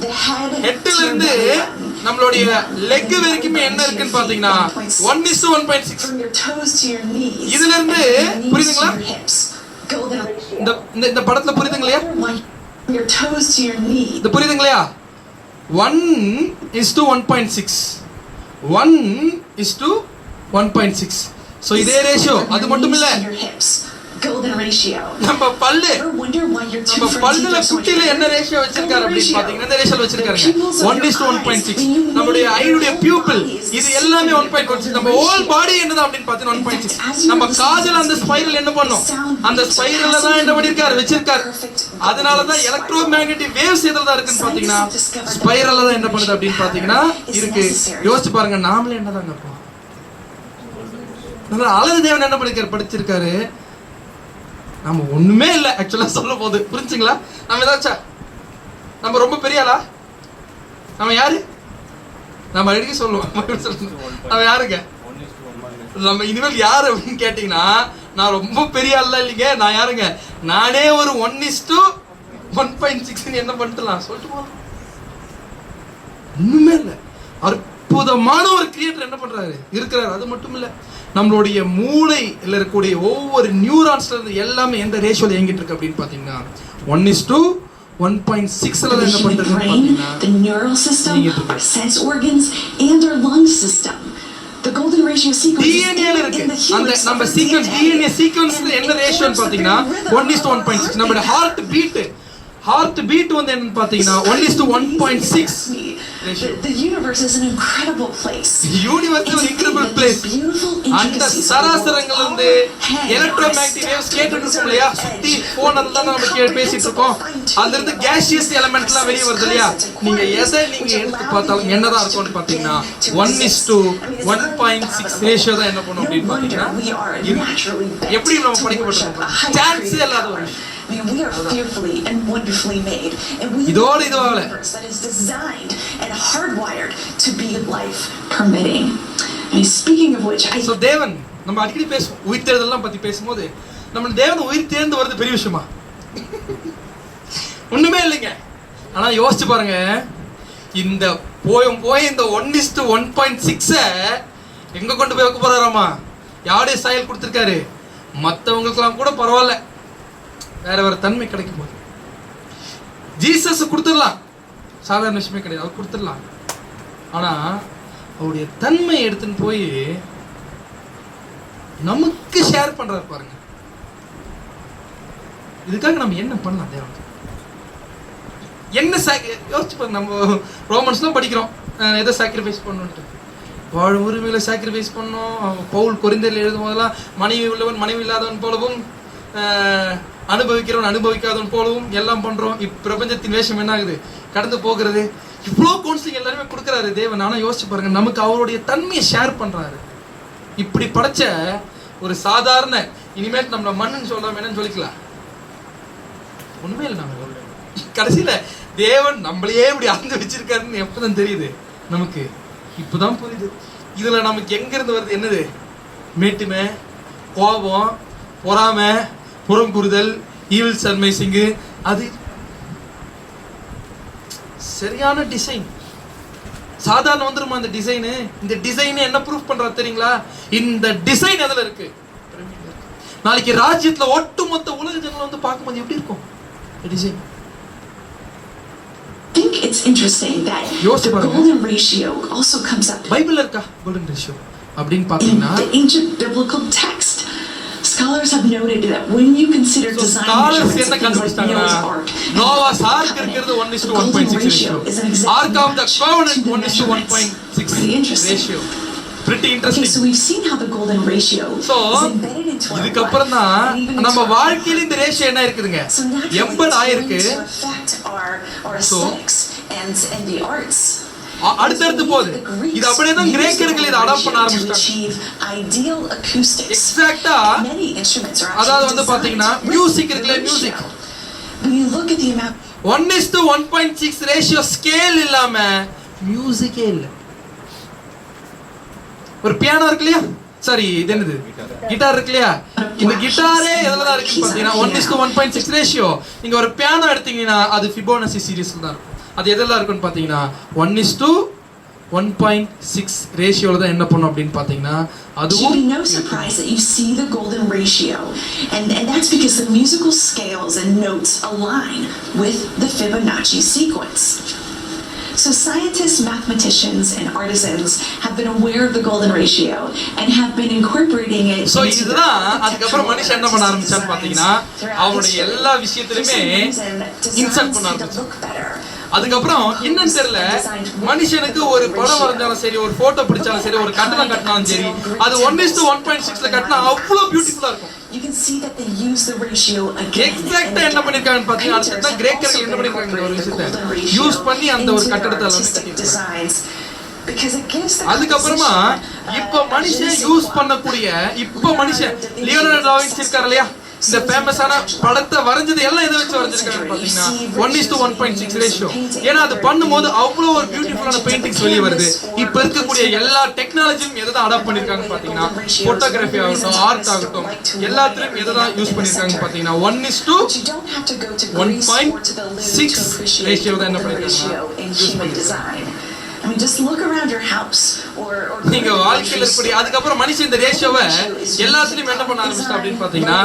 The head ஹெட்ல to your இருந்து belly button. நம்மளுடைய லெக் வரைக்கும் என்ன இருக்குன்னு பாத்தீங்கன்னா 1:1.6. From your toes to your knees. இதுல இருந்து and from your knees புரியுதுங்களா? to your hips. Golden ratio. இந்த படத்துல புரியுதுங்களா? From your toes to your knees. இது புரியுதுங்களா? 1:1.6 1:1.6. சோ இதே ரேஷியோ. அது மட்டும் இல்ல, Your hips. Golden ratio. நம்ம பல்லு Ever wonder why your two நம்ம front பல்லுல teeth are so குட்டில என்ன different? ரேஷியோ வச்சிருக்காரு Golden அப்படின்னு ratio. பாத்தீங்கன்னா இந்த ரேஷியோல வச்சிருக்காருங்க. The pupils of your 1:1.6. eyes, when you நம்மளுடைய move ஐனுடைய your pupil whole body is இது the எல்லாமே same 1.6. நம்ம golden ஹோல் ratio. பாடி என்னது அப்படின்னு பாத்தீங்கன்னா 1.6. In fact, as you நம்ம listen காதுல to அந்த this ஸ்பைரல் என்ன பண்ணும்? sound அந்த waves ஸ்பைரல்ல தான் என்ன பண்ணிருக்காரு? வச்சிருக்காரு. அதனால தான் எலக்ட்ரோ மேக்னெட்டிக் வேவ்ஸ் எதுல தான் இருக்குன்னு பாத்தீங்கன்னா ஸ்பைரல்ல தான் என்ன பண்ணுது அப்படின்னு பாத்தீங்கன்னா இருக்கு. யோசிச்சு பாருங்க, நாமளே என்னதாங்க அப்போ அழகு தேவன் என்ன பண்ணிருக்காரு? படிச்சிருக்காரு. நம்ம ஒண்ணுமே இல்ல ஆக்சுவலா சொல்ல போது. புரிஞ்சுங்களா? நம்ம ஏதாச்சும் நம்ம ரொம்ப பெரிய ஆளா? நம்ம யாரு? நம்ம அடிக்கடி சொல்லுவோம். நம்ம யாருங்க? நம்ம இனிமேல் யாரு அப்படின்னு கேட்டீங்கன்னா நான் ரொம்ப பெரிய ஆள் இல்லைங்க. நான் யாருங்க? நானே ஒரு 1:1.6 என்ன பண்ணிட்டலாம் சொல்லிட்டு போலாம். ஒண்ணுமே இல்ல. அற்புதமான ஒரு கிரியேட்டர் என்ன பண்றாரு? இருக்கிறாரு. அது மட்டும் இல்ல, நம்மளுடைய மூளையில இருக்கக்கூடிய ஒவ்வொரு நியூரான்ஸ்ல இருந்து எல்லாமே எந்த ரேஷியோல இயங்கிட்டு இருக்கு அப்படின்னு பாத்தீங்கன்னா 1:1.6ல The என்ன human பண்றது brain, பாத்தீங்கன்னா the neural system, our sense organs, and our lung system. The golden ratio sequence டிஎன்ஏல இருக்கு. அந்த நம்ம சீக்வென்ஸ் டிஎன்ஏ சீக்வென்ஸ்ல என்ன ரேஷியோன்னு பாத்தீங்கன்னா 1:1.6. நம்மளோட ஹார்ட் பீட் வந்து என்னன்னு பாத்தீங்கன்னா 1:1.6 ratio. The universe is an incredible place. Universe ஒரு இன்கிரெடிபிள் பிளேஸ். அந்த சராசரங்கள் வந்து எலக்ட்ரோமேக்னெட்டிக் வேவ்ஸ் கேட்டுட்டு இருக்கோம் இல்லையா? சுத்தி போன் அதுதான் நம்ம பேசிட்டு இருக்கோம். அதுல இருந்து கேஷியஸ் எலிமெண்ட்லாம் வெளிய வருது இல்லையா? நீங்க எதை நீங்க எடுத்து பார்த்தாலும் என்னதான் இருக்கும்னு பாத்தீங்கன்னா 1:1.6 ரேஷியோ தான் என்ன பண்ணும் அப்படின்னு பாத்தீங்கன்னா எப்படி நம்ம படிக்கப்பட்டிருக்கோம். சான்ஸே இல்லாத ஒரு விஷயம். I mean, we are fearfully and wonderfully made, and we இதோட live in a இதுவாகல. universe that is designed and hardwired to be life permitting. I mean, speaking of which, so தேவன் நம்ம அடிக்கடி பேசுவோம் உயிர் தேர்தல்லாம் பத்தி பேசும்போது நம்ம தேவன் உயிர் தேர்ந்து வருது பெரிய விஷயமா? ஒண்ணுமே இல்லைங்க. ஆனா யோசிச்சு பாருங்க, இந்த போய் இந்த 1:1.6 எங்க கொண்டு போய் வைக்க போறாராமா? யாருடைய சாயல் கொடுத்திருக்காரு? மற்றவங்களுக்கெல்லாம் கூட பரவாயில்ல, வேற தன்மை கிடைக்கும் போது ஜீசஸ் கொடுத்துடலாம், சாதாரண விஷயமே கிடையாது, அவர் கொடுத்துடலாம். ஆனா அவருடைய தன்மை எடுத்துன்னு போய் நமக்கு ஷேர் பண்றாரு பாருங்க. இதுக்காக நம்ம என்ன பண்ணலாம்? தேவன் என்ன யோசிச்சு பாருங்க. நம்ம ரோமன்ஸ்லாம் படிக்கிறோம் எதை சாக்ரிஃபைஸ் பண்ணணும்ட்டு. வாழும் உரிமையில சாக்ரிஃபைஸ் பண்ணோம். பவுல் கொரிந்தியர்ல எழுதும் போதெல்லாம் மனைவி உள்ளவன் மனைவி இல்லாதவன் போலவும் அனுபவிக்கிறவன் அனுபவிக்காதவன் போலவும் எல்லாம் பண்றோம். இப்பிரபஞ்சத்தின் வேஷம் என்ன ஆகுது? கடந்து போகிறது. இவ்வளோ கவுன்சிலிங் எல்லாருமே கொடுக்குறாரு தேவன். ஆனா யோசிச்சு பாருங்க, நமக்கு அவருடைய தன்மையை ஷேர் பண்றாரு. இப்படி படைச்ச ஒரு சாதாரண இனிமேல் நம்மள மண்ணுன்னு சொல்றாம என்னன்னு சொல்லிக்கலாம். ஒண்ணுமே இல்லை. நம்ம கடைசியில தேவன் நம்மளையே இப்படி அறிந்து வச்சிருக்காருன்னு எப்பதான் தெரியுது நமக்கு? இப்பதான் புரியுது. இதுல நமக்கு எங்க இருந்து வருது? என்னது? மேட்டுமை, கோபம், பொறாமை, புறங்குறுதல், ஈவில் சர்மைசிங்கு. அது சரியான டிசைன். சாதாரண வந்துருமா அந்த டிசைனு? இந்த டிசைன் என்ன ப்ரூஃப் பண்றா தெரியுங்களா? இந்த டிசைன் எதுல இருக்கு? நாளைக்கு ராஜ்யத்துல ஒட்டுமொத்த உலக ஜனங்கள் வந்து பார்க்கும்போது எப்படி இருக்கும் design? I think it's interesting that the golden ratio also comes up. பைபிள்ல இருக்கா golden ratio அப்படின்னு பாத்தீங்கன்னா in the ancient biblical text. Scholars have noted that when you consider design measurements of things like Noah's Ark, Noah's Ark இருக்கிறது 1:1.6 ratio. Ark of the Covenant 1:1.6 ratio. Pretty interesting. Okay, so we've seen how the golden ratio is embedded into our இதுக்கு அப்புறம் life, தான் and even நம்ம into our வாழ்க்கையில இந்த ratio என்ன இருக்குதுங்க? So naturally, embed it's ஆயிருக்கு. going to affect our aesthetics and the arts. அடுத்தடுத்து போகுது. இது அப்படியே தான் கிரேக்கர்கள் இதை அடாப்ட் பண்ண ஆரம்பிச்சிட்டாங்க. எக்ஸாக்ட்டா அதாவது வந்து பாத்தீங்கன்னா மியூசிக் இருக்குல்ல, மியூசிக் 1:1.6 ரேஷியோ ஸ்கேல் இல்லாம மியூசிக்கே இல்ல. ஒரு பியானோ இருக்கு இல்லையா, சாரி இது என்னது, கிட்டார் இருக்கு இல்லையா, இந்த கிட்டாரே எதுல தான் இருக்கு பாத்தீங்கன்னா 1:1.6 ரேஷியோ. நீங்க ஒரு பியானோ எடுத்தீங்கன்னா அது ஃபிபோனசி சீரிஸ்ல தான் இருக்கும். அது எதெல்லாம் இருக்குன்னு பாத்தீங்கன்னா 1:1.6 ரேஷியோல தான் என்ன பண்ணும் அப்படின்னு பாத்தீங்கன்னா அதுவும் should be no surprise that you see the golden ratio, and that's because the musical scales and notes align with the Fibonacci sequence. So scientists, mathematicians, and artisans have been aware of the golden ratio and have been incorporating it. So இதுதான் அதுக்கப்புறம் மனுஷன் என்ன பண்ண ஆரம்பிச்சான்னு பாத்தீங்கன்னா அவனுடைய எல்லா விஷயத்திலுமே insert பண்ண ஆரம்பிச்சான். அதுக்கப்புறம் என்னன்னு தெரியல, மனுஷனுக்கு ஒரு படம் வரைஞ்சாலும் சரி, ஒரு போட்டோ பிடிச்சாலும் சரி, ஒரு கட்டணம் கட்டினாலும் சரி, அது 1:1.6ல கட்டினா அவ்வளவு பியூட்டிஃபுல்லா இருக்கும். You can see that they use the ratio again. எக்ஸாக்ட்டா என்ன பண்ணிருக்காங்கன்னு பாத்தீங்கன்னா அடுத்து தான் கிரேக்கர்கள் என்ன பண்ணிருக்காங்க ஒரு விஷயத்தை யூஸ் பண்ணி அந்த ஒரு கட்டடத்தை வந்து கட்டிருக்காங்க. அதுக்கப்புறமா இப்ப மனுஷன் யூஸ் பண்ணக்கூடிய மனுஷன் லியோனார்டோ டாவின்சி இருக்காரு இல்லையா, இந்த ஃபேமஸான படத்தை வரைஞ்சது எல்லாம் எதை வச்சு வரைஞ்சிருக்காங்க பாத்தீங்கன்னா 1:1.6 ரேஷியோ. ஏன்னா அது பண்ணும்போது அவ்வளவு ஒரு பியூட்டிஃபுல்லான பெயிண்டிங்ஸ் வெளியே வருது. இப்ப இருக்கக்கூடிய எல்லா டெக்னாலஜியும் எதை தான் அடாப்ட் பண்ணிருக்காங்க பாத்தீங்கன்னா போட்டோகிராஃபி ஆகட்டும், ஆர்ட் ஆகட்டும், எல்லாத்துலயும் எதை தான் யூஸ் பண்ணிருக்காங்க பாத்தீங்கன்னா 1:1.6 ரேஷியோ தான் என்ன பண்ணிருக்காங்க. I mean, just look around your house or நீங்க வாழ்க்கையில இருக்கக்கூடிய அதுக்கப்புறம் மனுஷன் இந்த ரேஷியோவை எல்லாத்துலயும் என்ன பண்ண ஆரம்பிச்சிட்டா அப்படின்னு பாத்தீங்கன்னா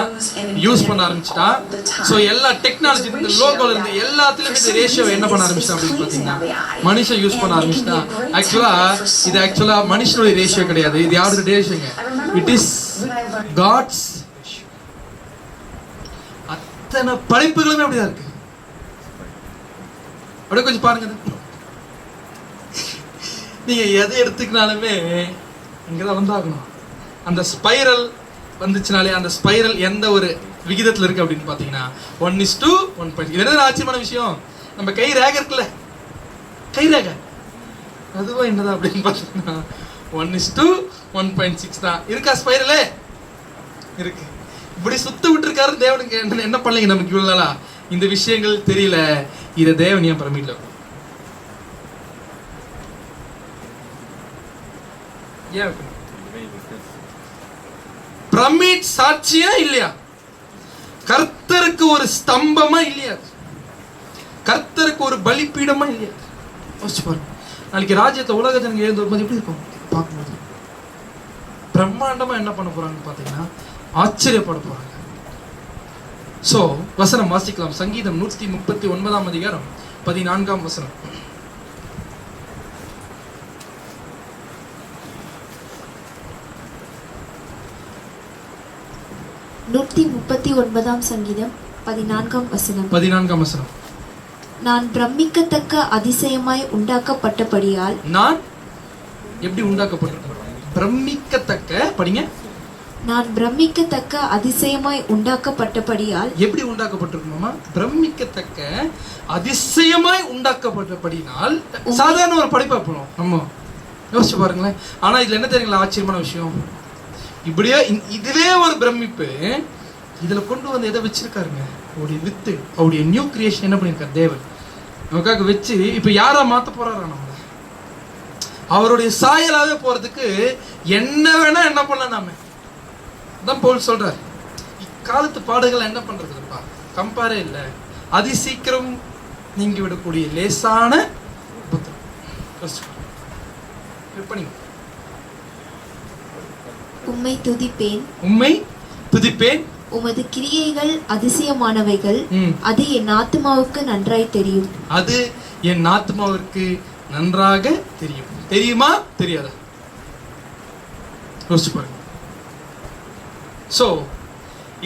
யூஸ் பண்ண ஆரம்பிச்சிட்டா. சோ எல்லா டெக்னாலஜி இந்த லோகோல இருந்து எல்லாத்துலயும் இந்த ரேஷியோவை என்ன பண்ண ஆரம்பிச்சிட்டா அப்படின்னு பாத்தீங்கன்னா மனுஷன் யூஸ் பண்ண ஆரம்பிச்சிட்டா. ஆக்சுவலா மனுஷனுடைய ரேஷியோ கிடையாது, இது யாருடைய ரேஷியோங்க, இட் இஸ் காட்ஸ். அத்தனை படைப்புகளுமே அப்படிதான் இருக்கு. அப்படியே கொஞ்சம் பாருங்க, நீங்க எதை எடுத்துக்கினாலுமே இங்கதான் வந்தாகணும். அந்த ஸ்பைரல் வந்துச்சுனாலே அந்த ஸ்பைரல் எந்த ஒரு விகிதத்துல இருக்கு அப்படின்னு பாத்தீங்கன்னா 1:1. இது என்ன ஆச்சரியமான விஷயம், நம்ம கை ரேகை இருக்குல்ல, கை ரேகை அதுவும் என்னதான் அப்படின்னு பாத்தீங்கன்னா 1:1.6 தான் இருக்கா. ஸ்பைரலே இருக்கு. இப்படி சுத்த விட்டுருக்காரு தேவனுக்கு. என்ன பண்ணலீங்க நமக்கு இவ்வளவு நாளா இந்த விஷயங்கள் தெரியல. இதை தேவன் ஏன் பிரமிட்ல பிரமிட் சாட்சியா இல்லையா, கர்த்தருக்கு ஒரு ஸ்தம்பமா இல்லையா, கர்த்தருக்கு ஒரு பலிபீடமா இல்லையா. யோசிச்சு பாருங்க, நாளைக்கு ராஜ்யத்தை உலக ஜனங்க எழுந்து வரும்போது எப்படி இருக்கும் பார்க்கும்போது பிரம்மாண்டமா என்ன பண்ண போறாங்கன்னு பாத்தீங்கன்னா ஆச்சரியப்பட போறாங்க. சோ வசனம் வாசிக்கலாம். சங்கீதம் 139 அதிகாரம் 14 வசனம். 139 சங்கீதம் 14 வசனம். நான் பிரமிக்கத்தக்க அதிசயமாய் உண்டாக்கப்பட்டபடியால். நான் எப்படி உண்டாக்கப்பட்டிருக்கேன்? பிரமிக்கத்தக்க படிங்க. நான் பிரமிக்கத்தக்க அதிசயமாய் உண்டாக்கப்பட்டபடியால். எப்படி உண்டாக்கப்பட்டிருக்கோமா? பிரமிக்கத்தக்க அதிசயமாய் உண்டாக்கப்பட்டபடினால். சாதாரண ஒரு படிப்பா போனோம் நம்ம, யோசிச்சு பாருங்களேன். ஆனா இதுல என்ன தெரியுங்களா ஆச்சரியமான விஷயம், இப்படியே இதுவே ஒரு பிரமிப்பு இதுல கொண்டு வந்து எதை வச்சிருக்காருங்க, அவருடைய வித்து, அவருடைய நியூ கிரியேஷன் என்ன பண்ணிருக்காரு தேவன் நமக்காக வச்சு. இப்ப யாரா மாத்த போறாரா நம்ம, அவருடைய சாயலாவே போறதுக்கு என்ன வேணா என்ன பண்ணலாம் நாம. தான் பவுல் சொல்றாரு, இக்காலத்து பாடுகளை என்ன பண்றதுப்பா கம்பேரே இல்லை, அதி சீக்கிரம் நீங்கி விடக்கூடிய லேசான உம்மை துதிப்பேன், உம்மை துதிப்பேன், உமது கிரியைகள் அதிசயமானவைகள், அது என் ஆத்துமாவுக்கு நன்றாய் தெரியும். அது என் ஆத்துமாவிற்கு நன்றாக தெரியும். தெரியுமா தெரியாதா யோசிச்சு பாருங்க. சோ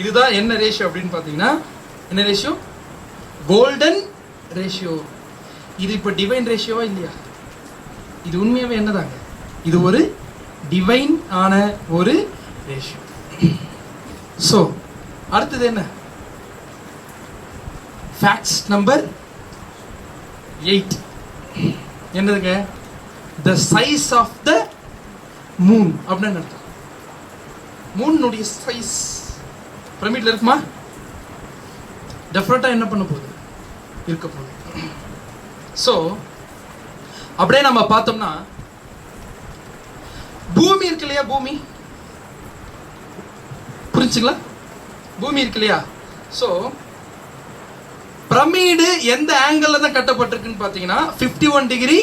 இதுதான் என்ன ரேஷியோ அப்படின்னு பாத்தீங்கன்னா, என்ன ரேஷியோ? Golden ratio. இது இப்ப டிவைன் ரேஷியோவா இல்லையா? இது உண்மையாவே என்னதாங்க, இது ஒரு டிவைன் ஆன ஒரு ரேஷியோ. சோ அடுத்தது என்ன? ஃபேக்ட்ஸ் நம்பர் 8 என்னதுங்க? The size of the moon அப்படின்னு அர்த்தம். மூனுடைய சைஸ் பிரமிட்ல இருக்குமா? டெஃபினட்டா என்ன பண்ண போகுது? இருக்க போகுது. ஸோ அப்படியே நம்ம பார்த்தோம்னா பூமி இருக்கு இல்லையா, பூமி புரிஞ்சுங்களா? பூமி இருக்கு இல்லையா? ஸோ பிரமிடு எந்த ஆங்கிள் தான் கட்டப்பட்டிருக்குன்னு பார்த்தீங்கன்னா 51 டிகிரி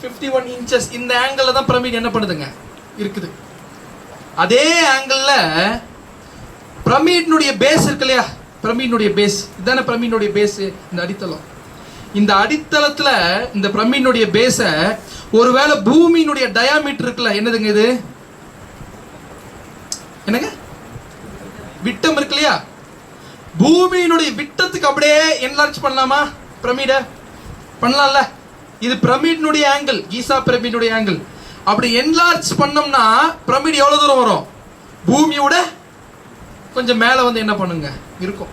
51 இன்ச்சஸ் இந்த ஆங்கிள் தான் பிரமிட் என்ன பண்ணுதுங்க இருக்குது. அதே ஆங்கிள் பிரமிடினுடைய பேஸ் இருக்கு இல்லையா, பிரமிடினுடைய பேஸ் இதானே பிரமிடினுடைய பேஸ், இந்த அடித்தளம். இந்த அடித்தளத்துல இந்த பிரமிடினுடைய பேஸ ஒருவேளை பூமியினுடைய டயாமீட்டர் இருக்குல்ல, என்னதுங்க இது, என்னங்க விட்டம் இருக்கு இல்லையா, பூமியினுடைய விட்டத்துக்கு அப்படியே என்லார்ஜ் பண்ணலாமா? பிரமிட பண்ணலாம்ல. இது பிரமிடினுடைய ஆங்கிள், கீசா பிரமிடினுடைய ஆங்கிள். அப்படி என்லார்ஜ் பண்ணோம்னா பிரமிட் எவ்வளவு தூரம் வரும்? பூமியோட கொஞ்சம் மேல வந்து என்ன பண்ணுங்க இருக்கும்.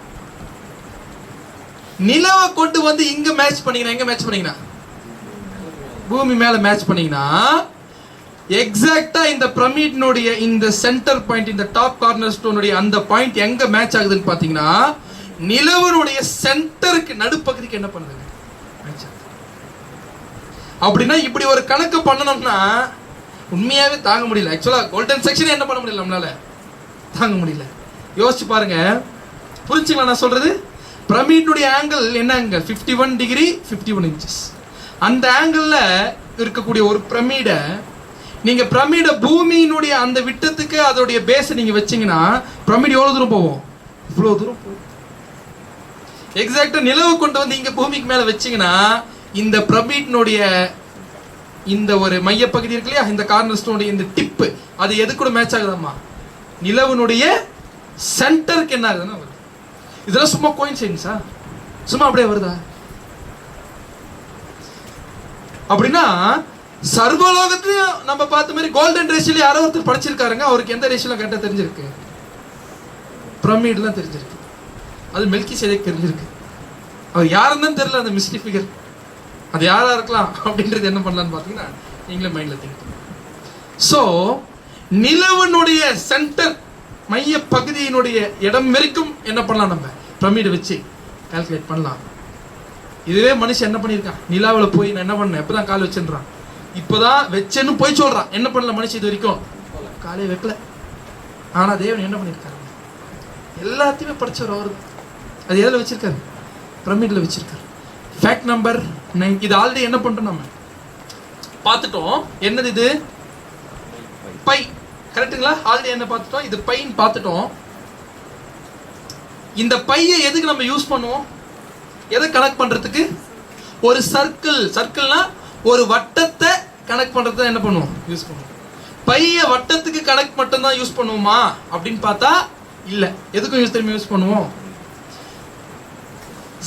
நிலவை கொண்டு வந்து இங்க மேட்ச் பண்ணீங்கன்னா, எங்க மேட்ச் பண்ணீங்கன்னா பூமி மேல மேட்ச் பண்ணீங்கன்னா எக்ஸாக்ட்டா இந்த பிரமிடினுடைய இந்த சென்டர் பாயிண்ட், இந்த டாப் கார்னர் ஸ்டோனுடைய அந்த பாயிண்ட் எங்க மேட்ச் ஆகுதுன்னு பாத்தீங்கன்னா நிலவனுடைய சென்டருக்கு நடுப்பகுதிக்கு என்ன பண்ணுதுங்க மேட்ச் ஆகுது. அப்படின்னா இப்படி ஒரு கணக்கு பண்ணணும்னா உண்மையாவே தாங்க முடியல. ஆக்சுவலா கோல்டன் செக்ஷன் என்ன பண்ண முடியல, நம்மளால தாங்க முடியல. யோசிச்சு பாருங்க, புரிஞ்சுங்களா நான் சொல்றது? பிரமிடினுடைய ஆங்கிள் என்ன ஆங்கிள்? 51 degree 51 inches. அந்த ஆங்கிள் இருக்கக்கூடிய ஒரு பிரமிட நீங்க பிரமிட பூமியினுடைய அந்த விட்டத்துக்கு அதோடைய பேஸ் நீங்க வச்சீங்கன்னா பிரமிட் எவ்வளவு தூரம் போகும்? இவ்வளவு தூரம் போகும். எக்ஸாக்ட்டா நிலவு கொண்டு வந்து இங்க பூமிக்கு மேல வச்சீங்கன்னா இந்த பிரமிடினுடைய இந்த ஒரு மையப்பகுதி இருக்கு இல்லையா, இந்த கார்னர் ஸ்டோனுடைய இந்த டிப்பு, அது எது கூட மேட்ச் ஆகுதாமா? நிலவுனுடைய சென்டருக்கு என்ன ஆகுதுன்னா வருது. இதெல்லாம் சும்மா கோயின்சிடன்ஸா? சும்மா அப்படியே வருதா? அப்படின்னா சர்வலோகத்தையும் நம்ம பார்த்த மாதிரி கோல்டன் ரேஷியோல யாரோ ஒருத்தர் படிச்சிருக்காருங்க. அவருக்கு எந்த ரேஷியோல கரெக்டா தெரிஞ்சிருக்கு? பிரமிட்லாம் தெரிஞ்சிருக்கு. அது மெல்கி சேதேக் தெரிஞ்சிருக்கு. அவர் யாருன்னு தெரியல, அந்த மிஸ்டி ஃபிகர் அது யாரா இருக்கலாம் அப்படின்றது என்ன பண்ணலான்னு பார்த்தீங்கன்னா நீங்களே மைண்ட்ல திங்க் பண்ணுங்க. ஸோ நிலவனுடைய சென்டர் மைய பகுதியினுடைய இடம் வரைக்கும் என்ன பண்ணலாம், நம்ம பிரமிடு வச்சு கால்குலேட் பண்ணலாம். இதுவே மனுஷன் என்ன பண்ணியிருக்கான், நிலாவில் போய் நான் என்ன பண்ணேன், எப்பதான் கால் வச்சுன்றான், இப்போதான் வச்சேன்னு போய் சொல்றான். என்ன பண்ணல மனுஷன் இது வரைக்கும்? காலே வைக்கல. ஆனா தேவன் என்ன பண்ணியிருக்காரு, எல்லாத்தையுமே படிச்சவர் அவரு. அது எதில் வச்சிருக்காரு? பிரமிட்ல வச்சிருக்காரு. Fact number 9. இது ஆல்ரெடி என்ன பண்றோம் நம்ம பார்த்துட்டோம். என்னது இது? பை. கரெக்டுங்களா? ஆல்ரெடி என்ன பார்த்துட்டோம், இது பைன்னு பார்த்துட்டோம். இந்த பையை எதுக்கு நம்ம யூஸ் பண்ணுவோம்? எதை கனெக்ட் பண்றதுக்கு? ஒரு சர்க்கிள்னா ஒரு வட்டத்தை கனெக்ட் பண்றதுக்கு என்ன பண்ணுவோம்? யூஸ் பண்ணுவோம். பைய வட்டத்துக்கு கனெக்ட் மட்டும் தான் யூஸ் பண்ணுவோமா அப்படின்னு பார்த்தா இல்ல. எதுக்கும் யூஸ் பண்ணுவோம்?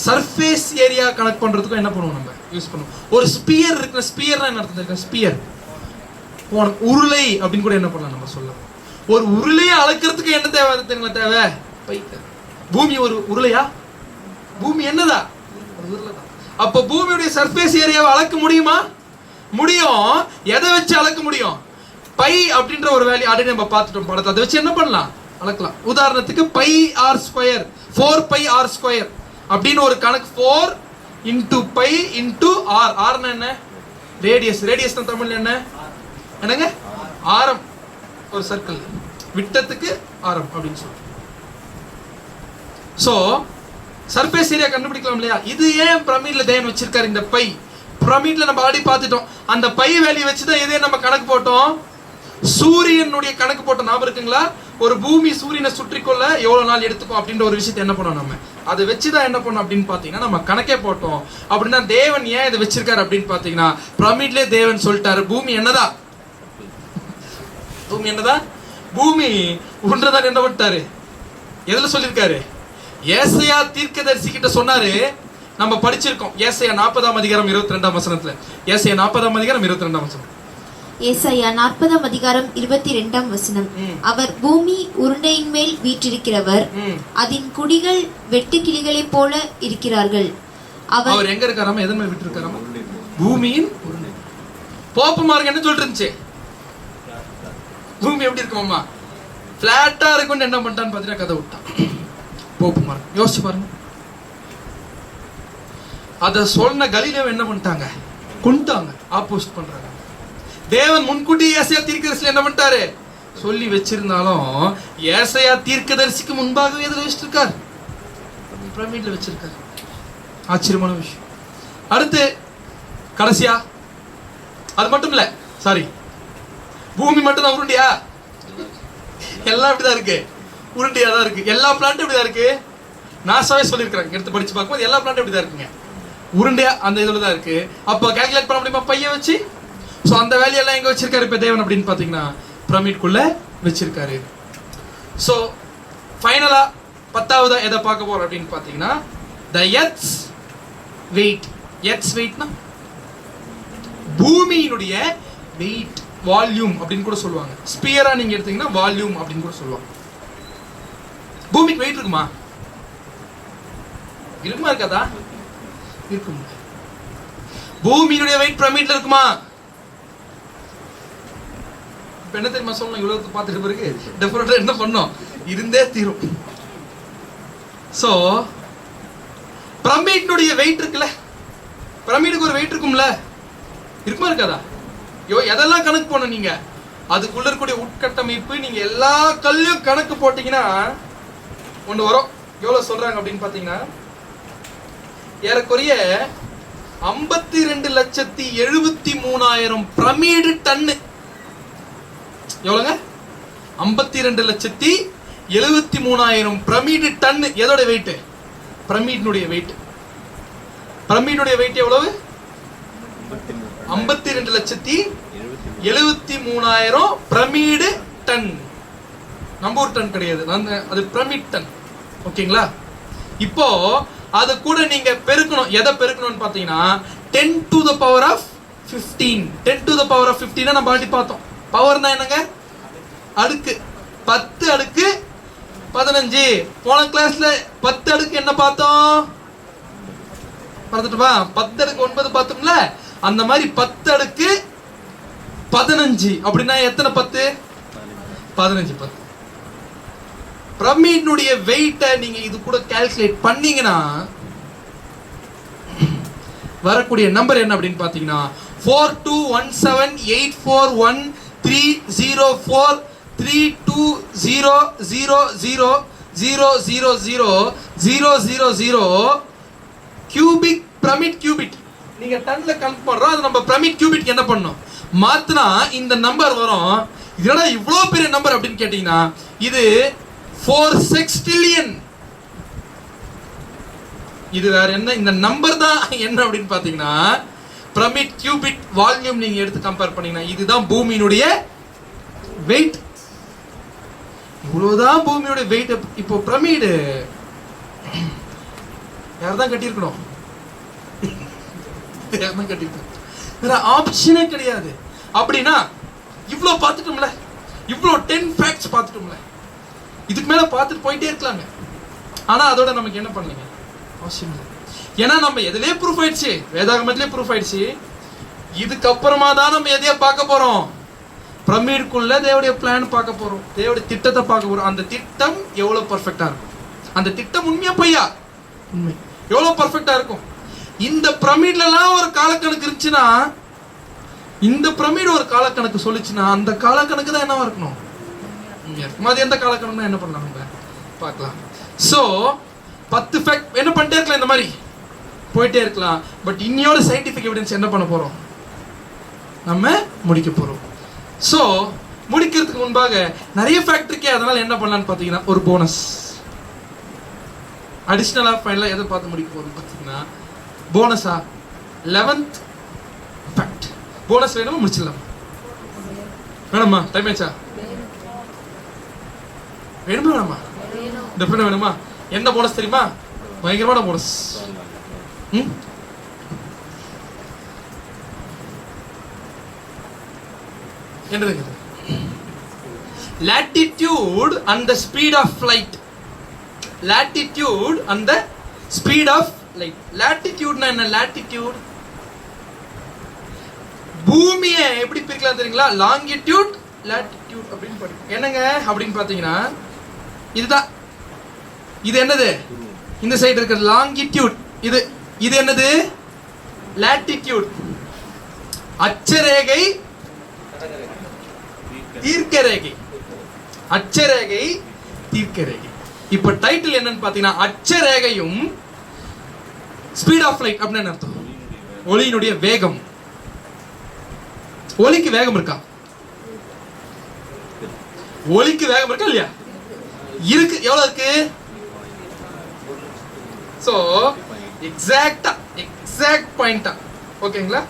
சர்ஃபேஸ் ஏரியா கனெக்ட் பண்றதுக்கும் என்ன பண்ணுவோம் நம்ம யூஸ் பண்ணுவோம். ஒரு ஸ்பியர் இருக்கு. ஸ்பியர்னா என்ன அர்த்தம் தெரியுமா? ஸ்பியர் உருளை அப்படின்னு கூட என்ன பண்ணலாம் நம்ம சொல்லலாம். ஒரு உருளையை அளக்கிறதுக்கு என்ன தேவை தெரியுங்களா? தேவை பை. பூமி ஒரு உருளையா? பூமி என்னதா? ஒரு உருளை தான். அப்ப பூமியுடைய சர்ஃபேஸ் ஏரியாவை அளக்க முடியுமா? முடியும். எதை வச்சு அளக்க முடியும்? பை அப்படின்ற ஒரு வேல்யூ ஆல்ரெடி நம்ம பார்த்துட்டோம் படத்தை. அதை வச்சு என்ன பண்ணலாம்? அளக்கலாம். உதாரணத்துக்கு pi R square, 4 pi R square அப்படின்னு ஒரு கணக்கு. 4 இன்டூ பை இன்டூ ஆர். ஆர்னா என்ன? ரேடியஸ். ரேடியஸ் தான் தமிழ்ல என்ன? என்னங்க? ஆரம். ஒரு சர்க்கிள் விட்டத்துக்கு ஆரம் அப்படின்னு சொல்றோம். சோ சர்ஃபேஸ் ஏரியா கண்டுபிடிக்கலாம் இல்லையா? இது ஏன் பிரமிட்ல தேவன் வச்சிருக்காரு இந்த பை? பிரமிட்ல நம்ம ஆல்ரெடி பார்த்துட்டோம். அந்த பை வேல்யூ வச்சுதான் இதே நம்ம கணக்கு போட்டோம். சூரியனுடைய கணக்கு போட்டோம். ஞாபகம் இருக்குங்களா? ஒரு பூமி சூரியனை சுற்றிக்கொள்ள எவ்வளவு நாள் எடுத்துக்கும் அப்படின்ற ஒரு விஷயத்தை என்ன பண்ணோம் நம்ம. அதை வச்சுதான் என்ன பண்ணோம் அப்படின்னு பாத்தீங்கன்னா நம்ம கணக்கே போட்டோம். அப்படின்னா தேவன் ஏன் இதை வச்சிருக்காரு அப்படின்னு பாத்தீங்கன்னா பிரமிட்லயே தேவன் சொல்லிட்டாரு, பூமி என்னதான்? பூமி என்னதான்? பூமி ஒன்றுதான் என்ன பண்ணிட்டாரு? எதுல சொல்லியிருக்காரு? ஏசாயா தீர்க்கதரிசி கிட்ட சொன்னாரு. நம்ம படிச்சிருக்கோம் ஏசாயா 40ஆம் அதிகாரம் 22ஆம் வசனத்துல. ஏசாயா 40ஆம் அதிகாரம் 22ஆம் வசனம். ஏசாயா 40ஆம் அதிகாரம் 22ஆம் வசனம். அவர் பூமி உருண்டையின் மேல் வீற்றிருக்கிறவர், அதன் குடிகள் வெட்டு கிளிகளைப் போல இருக்கிறார்கள். அவர் எங்க இருக்காராமா? எதன் மேல் வீற்றிருக்காராமா? பூமியின் உருண்டை. போப்பு மார்க் என்ன சொல்லிட்டு இருந்துச்சு? பூமி எப்படி இருக்குமாம்மா? பிளாட்டா இருக்கும்னு என்ன பண்ணிட்டான்னு பார்த்தீங்கன்னா கதை விட்டான் போப்பு மார்க். யோசிச்சு பாருங்க. அத சொன்ன கலீலியோ என்ன பண்ணிட்டாங்க? கொண்டாங்க, ஆப்போசிட் பண்றாங்க. தேவன் முன்கூட்டி ஏசாயா தீர்க்கதரிசில என்ன பண்ணிட்டாரு? சொல்லி வச்சிருந்தாலும் ஏசாயா தீர்க்கதரிசிக்கு முன்பாகவே எதுல வச்சிருக்கார்? பிரமிட்ல வச்சிருக்காரு. ஆச்சரியமான விஷயம். அடுத்து கடைசியா அது மட்டும் இல்ல, சாரி, பூமி மட்டும் தான் உருண்டியா? எல்லாம் இப்படிதான் இருக்கு, உருண்டியா தான் இருக்கு. எல்லா பிளான்ட்டும் இப்படிதான் இருக்கு. நாசாவே சொல்லியிருக்காங்க, எடுத்து படிச்சு பார்க்கும்போது எல்லா பிளான்ட்டும் இப்படிதான் இருக்குங்க, உருண்டையா அந்த இதுல தான் இருக்கு. அப்போ கால்குலேட் பண்ண முடியுமா பைய வச்சு? ஸோ அந்த வேலையெல்லாம் எங்க வச்சிருக்காரு இப்ப தேவன் அப்படின்னு பாத்தீங்கன்னா பிரமிட்குள்ள வச்சிருக்காரு. ஸோ ஃபைனலா 10வது எதை பார்க்க போறோம் அப்படின்னு பாத்தீங்கன்னா the earth's weight. earth's weightனா பூமியினுடைய வெயிட், வால்யூம் அப்படின்னு கூட சொல்லுவாங்க. ஸ்பியரா நீங்க எடுத்தீங்கன்னா வால்யூம் அப்படின்னு கூட சொல்லுவாங்க. பூமிக்கு வெயிட் இருக்குமா? இருக்குமா இருக்காதா? இருக்கும். பூமியினுடைய வெயிட் பிரமிட்ல இருக்குமா? இப்ப என்ன தெரியுமா சொல்லணும்? இவ்வளவு பார்த்துட்டு பிறகு டெஃபினட்டா என்ன பண்ணோம்? இருந்தே தீரும். சோ பிரமிட்னுடைய வெயிட் இருக்குல்ல, பிரமிடுக்கு ஒரு வெயிட் இருக்கும்ல, இருக்குமா இருக்காதா? எதெல்லாம் கணக்கு போன நீங்க அதுக்குள்ள இருக்கக்கூடிய உட்கட்டமைப்பு நீங்க எல்லா கல்லையும் கணக்கு போட்டீங்கன்னா ஒண்ணு வரும். எவ்வளவு சொல்றாங்க அப்படின்னு பாத்தீங்கன்னா ஏறக்குறைய 52,73,000 பிரமிடு டன்னு. எவ்வளவுங்க? 52,73,000 பிரமிடு டன்னு. எதோட வெயிட்? பிரமிட்னுடைய வெயிட். பிரமிடுடைய வெயிட் எவ்வளவு? 52,73,000 பிரமிடு டன். நம்பூர் டன் கிடையாது, அது பிரமிட் டன். ஓகேங்களா? இப்போ அது கூட நீங்க பெருக்கணும். எதை பெருக்கணும்னு பாத்தீங்கன்னா 10 to the power of 15. 10 to the power of 15 நம்ம ஆல்ரெடி பார்த்தோம். பவர்னா என்னங்க? அடுக்கு. 10 அடுக்கு 15. போன கிளாஸ்ல 10 அடுக்கு என்ன பார்த்தோம்? பார்த்துட்டுமா? 10 அடுக்கு 9 பார்த்தோம்ல, அந்த மாதிரி 10 அடுக்கு 15 அப்படின்னா எத்தனை 10? 15 10. பிரமிட்னுடைய வெயிட்டை நீங்க இது கூட கால்குலேட் பண்ணீங்கன்னா வரக்கூடிய நம்பர் என்ன அப்படின்னு பாத்தீங்கன்னா 4217841320000000 கியூபிக் பிரமிட் கியூபிட். நீங்க டன்ல கணக்கு பண்றோம், அது நம்ம பிரமிட் கியூபிட் என்ன பண்ணோம்? மாத்தினா இந்த நம்பர் வரும். இதோட இவ்வளவு பெரிய நம்பர் அப்படின்னு கேட்டீங்கன்னா இது 4 sextillion. இது வேற என்ன? இந்த நம்பர் தான் என்ன அப்படின்னு பாத்தீங்கன்னா பிரமிட் கியூபிட் வால்யூம் நீங்க எடுத்து கம்பேர் பண்ணீங்கன்னா இதுதான் பூமியினுடைய வெயிட். இவ்வளவுதான் பூமியோட வெயிட். இப்போ பிரமிடு யார்தான் கட்டியிருக்கணும்? யார்தான் கட்டியிருக்கணும்? வேற ஆப்ஷனே கிடையாது. அப்படின்னா இவ்வளவு பார்த்துட்டோம்ல, இவ்வளவு 10 ஃபேக்ட்ஸ் பார்த்துட்டோம்ல, இதுக்கு மேல பார்த்துட்டு போயிட்டே இருக்கலாங்க. ஆனா அதோட நமக்கு என்ன பண்ணலங்க? அவசியம் இல்லை. ஏன்னா நம்ம எதுலயே ப்ரூஃப் ஆயிடுச்சு, வேதாகமத்திலே ப்ரூஃப் ஆயிடுச்சு. இதுக்கப்புறமா தான் நம்ம எதையா பார்க்க போறோம்? பிரமிடுக்குள்ள தேவடைய பிளான் பார்க்க போறோம், தேவடைய திட்டத்தை பார்க்க போறோம். அந்த திட்டம் எவ்வளவு பர்ஃபெக்டா இருக்கும்? அந்த திட்டம் உண்மையா பையா? உண்மை. எவ்வளவு பர்ஃபெக்டா இருக்கும்? இந்த பிரமிட்ல எல்லாம் ஒரு காலக்கணக்கு இருந்துச்சுன்னா, இந்த பிரமிடு ஒரு காலக்கணக்கு சொல்லிச்சுன்னா அந்த காலக்கணக்கு தான் என்னவா இருக்கணும்? அது எந்த காலக்கணக்கு என்ன பண்ணலாம் நம்ம பார்க்கலாம். சோ 10 ஃபேக்ட் என்ன பண்ணிட்டே இருக்கலாம், இந்த மாதிரி போயிட்டே இருக்கலாம். பட் இன்னையோட சயின்டிபிக் எவிடன்ஸ் என்ன பண்ண போறோம்? நம்ம முடிக்க போறோம். சோ முடிக்கிறதுக்கு முன்பாக நிறைய ஃபேக்ட் இருக்கே, அதனால என்ன பண்ணலாம்னு பாத்தீங்கன்னா ஒரு போனஸ் அடிஷனலா ஃபைனலா எதை பார்த்து முடிக்க போறோம் பாத்தீங்கன்னா போனஸா 11th ஃபேக்ட். போனஸ் வேணுமா? முடிச்சிடலாம். வேணுமா? டைம் ஆச்சா? வேணுமா வேணாமா? டெஃபினட்டா வேணுமா? என்ன போனஸ் தெரியுமா? பயங்கரமான போனஸ். என்னதுங்க? latitude and the speed of light. latitude and the speed of light. latitude na enna? latitude பூமியை எப்படி பிரிக்கலாம் தெரியுங்களா? லாங்கிடியூட் லாட்டிடியூட் அப்படின்னு படிக்கும். என்னங்க அப்படின்னு பாத்தீங்கன்னா இதுதான். இது என்னது? இந்த சைடு இருக்கிற லாங்கிடியூட். இது இது என்னது? லாட்டிடியூட். அட்சரேகை தீர்க்கரேகை. அட்சரேகை தீர்க்கரேகை. இப்ப டைட்டில் என்னன்னு பாத்தீங்கன்னா அட்சரேகையும் ஸ்பீட் ஆஃப் லைட் அப்படின்னு அர்த்தம். ஒளியினுடைய வேகம். ஒளிக்கு வேகம் இருக்கா? ஒளிக்கு வேகம் இருக்கா இல்லையா? இருக்கு. எவ்வளவு இருக்கு? சோ எக்ஸாக்ட் பாயிண்டா. ஓகேங்களா?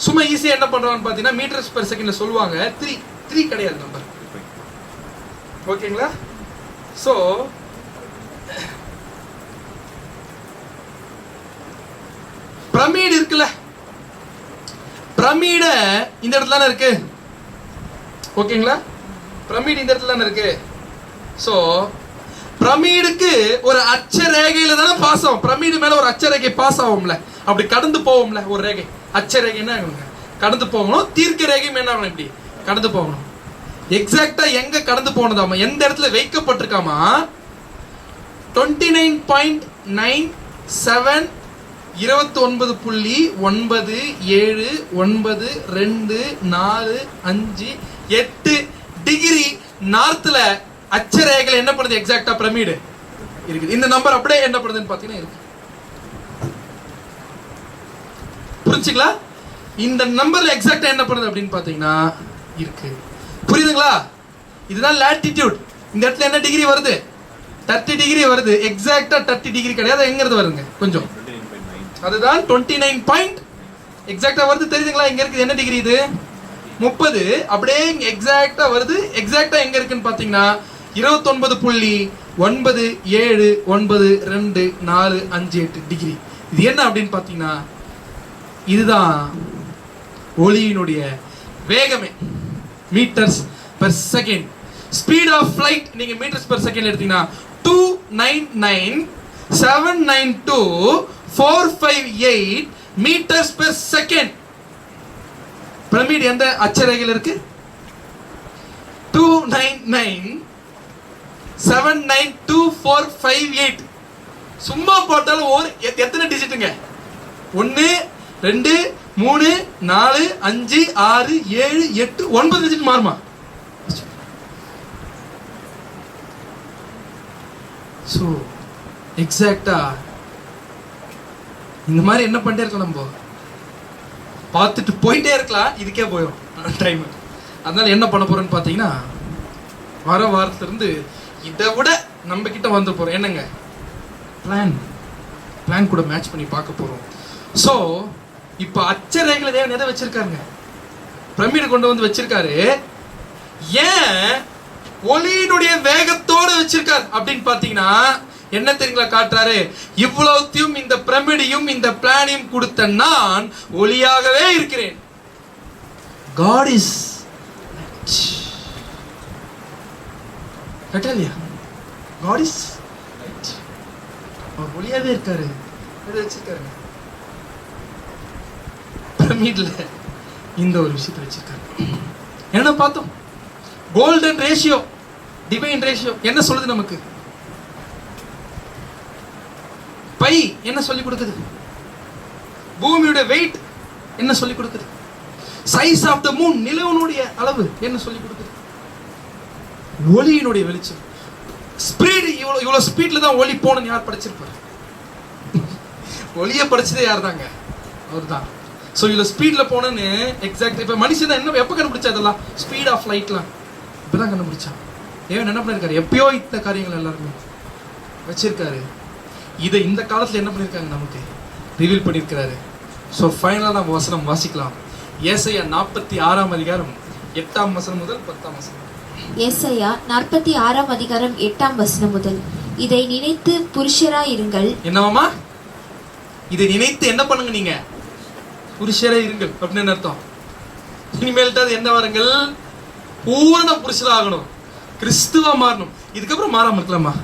சும்மா ஈஸியா என்ன பண்றான்னு பாத்தீங்கன்னா மீட்டர்ஸ் பெர் செகண்ட்ல சொல்லுவாங்க. 3 கிடையாது நம்பர். ஓகேங்களா? சோ பிரமிட் இருக்குல்ல, பிரமிட இந்த இடத்துல தானே இருக்கு. ஓகேங்களா? பிரமிட் இந்த இடத்துல தானே இருக்கு. சோ பிரமிடுக்கு ஒரு அட்சரேகையில தானே பாஸ் ஆகும். பிரமிடு மேல ஒரு அட்சரேகை பாஸ் ஆகும்ல, அப்படி கடந்து போவோம்ல. ஒரு ரேகை அட்சரேகை என்ன ஆகணும்? கடந்து போகணும். தீர்க்க ரேகையும் என்ன ஆகணும்? இப்படி கடந்து போகணும். எக்ஸாக்டா எங்க கடந்து போனதாமா? எந்த இடத்துல வைக்கப்பட்டிருக்காமா? 29.97 29.979245 டிகிரி நார்த்ல அட்சரேகைகள் என்ன பண்ணுது? எக்ஸாக்ட்டா பிரமிடு இருக்குது. இந்த நம்பர் அப்படியே என்ன பண்ணுதுன்னு பாத்தீங்கன்னா இருக்கு. புரிஞ்சுங்களா? இந்த நம்பர்ல எக்ஸாக்ட்டா என்ன பண்ணுது அப்படின்னு பாத்தீங்கன்னா இருக்கு. புரியுதுங்களா? இதுதான் லாட்டிடியூட். இந்த இடத்துல என்ன டிகிரி வருது? 30 டிகிரி வருது. எக்ஸாக்ட்டா 30 டிகிரி கிடையாது. எங்க இருந்து வருங்க? கொஞ்சம் அதுதான் 29 பாயிண்ட் எக்ஸாக்ட்டா வருது. தெரியுதுங்களா? இங்க இருக்குது என்ன டிகிரி? இது 30. அப்படியே எக்ஸாக்ட்டா வருது. எக்ஸாக்ட்டா எங்க இருக்குன்னு பாத்தீங்கன்னா 29.979245 டிகிரி. இது என்ன அப்படின்னு பாத்தீங்கன்னா இதுதான் ஒளியினுடைய வேகமே. Metres per second. Speed of light நீங்க மீட்டர்ஸ் பெர் செகண்ட் எடுத்தீங்கன்னா 299,792,458 மீட்டர்ஸ் பெர் செகண்ட். பிரமிட் எந்த அட்சரேகையில் இருக்கு? 299,792,458. சும்மா போட்டாலும் ஒரு எத்தனை டிஜிட்டுங்க? 1 2 3 4 5 6 7 8 9 டிஜிட் மாறுமா? சோ எக்ஸாக்ட்டா இந்த மாதிரி என்ன பண்ணிட்டே இருக்கலாம், நம்ம பார்த்துட்டு போயிட்டே இருக்கலாம். இதுக்கே போயிடும் டைம். அதனால என்ன பண்ண போறோம்னு பாத்தீங்கன்னா வர வாரத்துல இருந்து இதை விட நம்ம கிட்ட வந்து போறோம். என்னங்க பிளான் கூட மேட்ச் பண்ணி பார்க்க போறோம். சோ இப்ப அட்சரேகையில தேவன் எதை வச்சிருக்காருங்க? பிரமிடு கொண்டு வந்து வச்சிருக்காரு. ஏன் ஒளியினுடைய வேகத்தோட வச்சிருக்காரு அப்படின்னு பாத்தீங்கன்னா என்ன தெரியுங்களா காட்டுறாரு? இவ்வளவுத்தையும் இந்த பிரமிடையும் இந்த பிளானையும் கொடுத்த நான் ஒளியாகவே இருக்கிறேன். God is light. கட்டலையா? God is light. அவர் ஒளியாவே இருக்காரு. எதை வச்சிருக்காரு? பிரமிட்ல இந்த ஒரு விஷயத்தை வச்சிருக்காரு. என்ன பார்த்தோம்? கோல்டன் ரேஷியோ, டிவைன் ரேஷியோ என்ன சொல்லுது நமக்கு? பை என்ன சொல்லி கொடுக்குது? பூமியுடைய வெயிட் என்ன சொல்லி கொடுக்குது? சைஸ் ஆஃப் த மூன், நிலவனுடைய அளவு என்ன சொல்லி கொடுக்குது? ஒளியினுடைய வெளிச்சம். ஸ்பீட் இவ்வளவு ஸ்பீட்ல தான் ஒளி போனன்னு யார் படிச்சிருப்பாரு? ஒளியை படிச்சதே யார் தாங்க? அவர் தான். ஸோ இவ்வளோ ஸ்பீடில் போனேன்னு எக்ஸாக்ட். இப்போ மனுஷன் தான் என்ன எப்போ கண்டுபிடிச்சா? அதெல்லாம் ஸ்பீட் ஆஃப் லைட்லாம் இப்போ தான் கண்டுபிடிச்சான். ஏன் என்ன பண்ணியிருக்காரு? எப்பயோ இந்த காரியங்கள் எல்லாருமே வச்சிருக்காரு. இதை இந்த காலத்தில் என்ன பண்ணியிருக்காங்க? நமக்கு ரிவீல் பண்ணியிருக்கிறாரு. ஸோ ஃபைனலாக நம்ம வசனம் வாசிக்கலாம். ஏசாயா 46 அதிகாரம் 8 வசனம் முதல் 10 வசனம். ஏசாயா 46 அதிகாரம் 8 வசனம் முதல். இதை நினைத்து புருஷராய் இருங்கள். என்னவாமா? இதை நினைத்து என்ன பண்ணுங்க? நீங்க புருஷரே இருங்கள் அப்படின்னு அர்த்தம். இனிமேல்ட்டு அது என்ன வாருங்கள்? பூரண புருஷராகணும், கிறிஸ்துவா மாறணும். இதுக்கப்புறம் மாறாம இருக்கலாமா?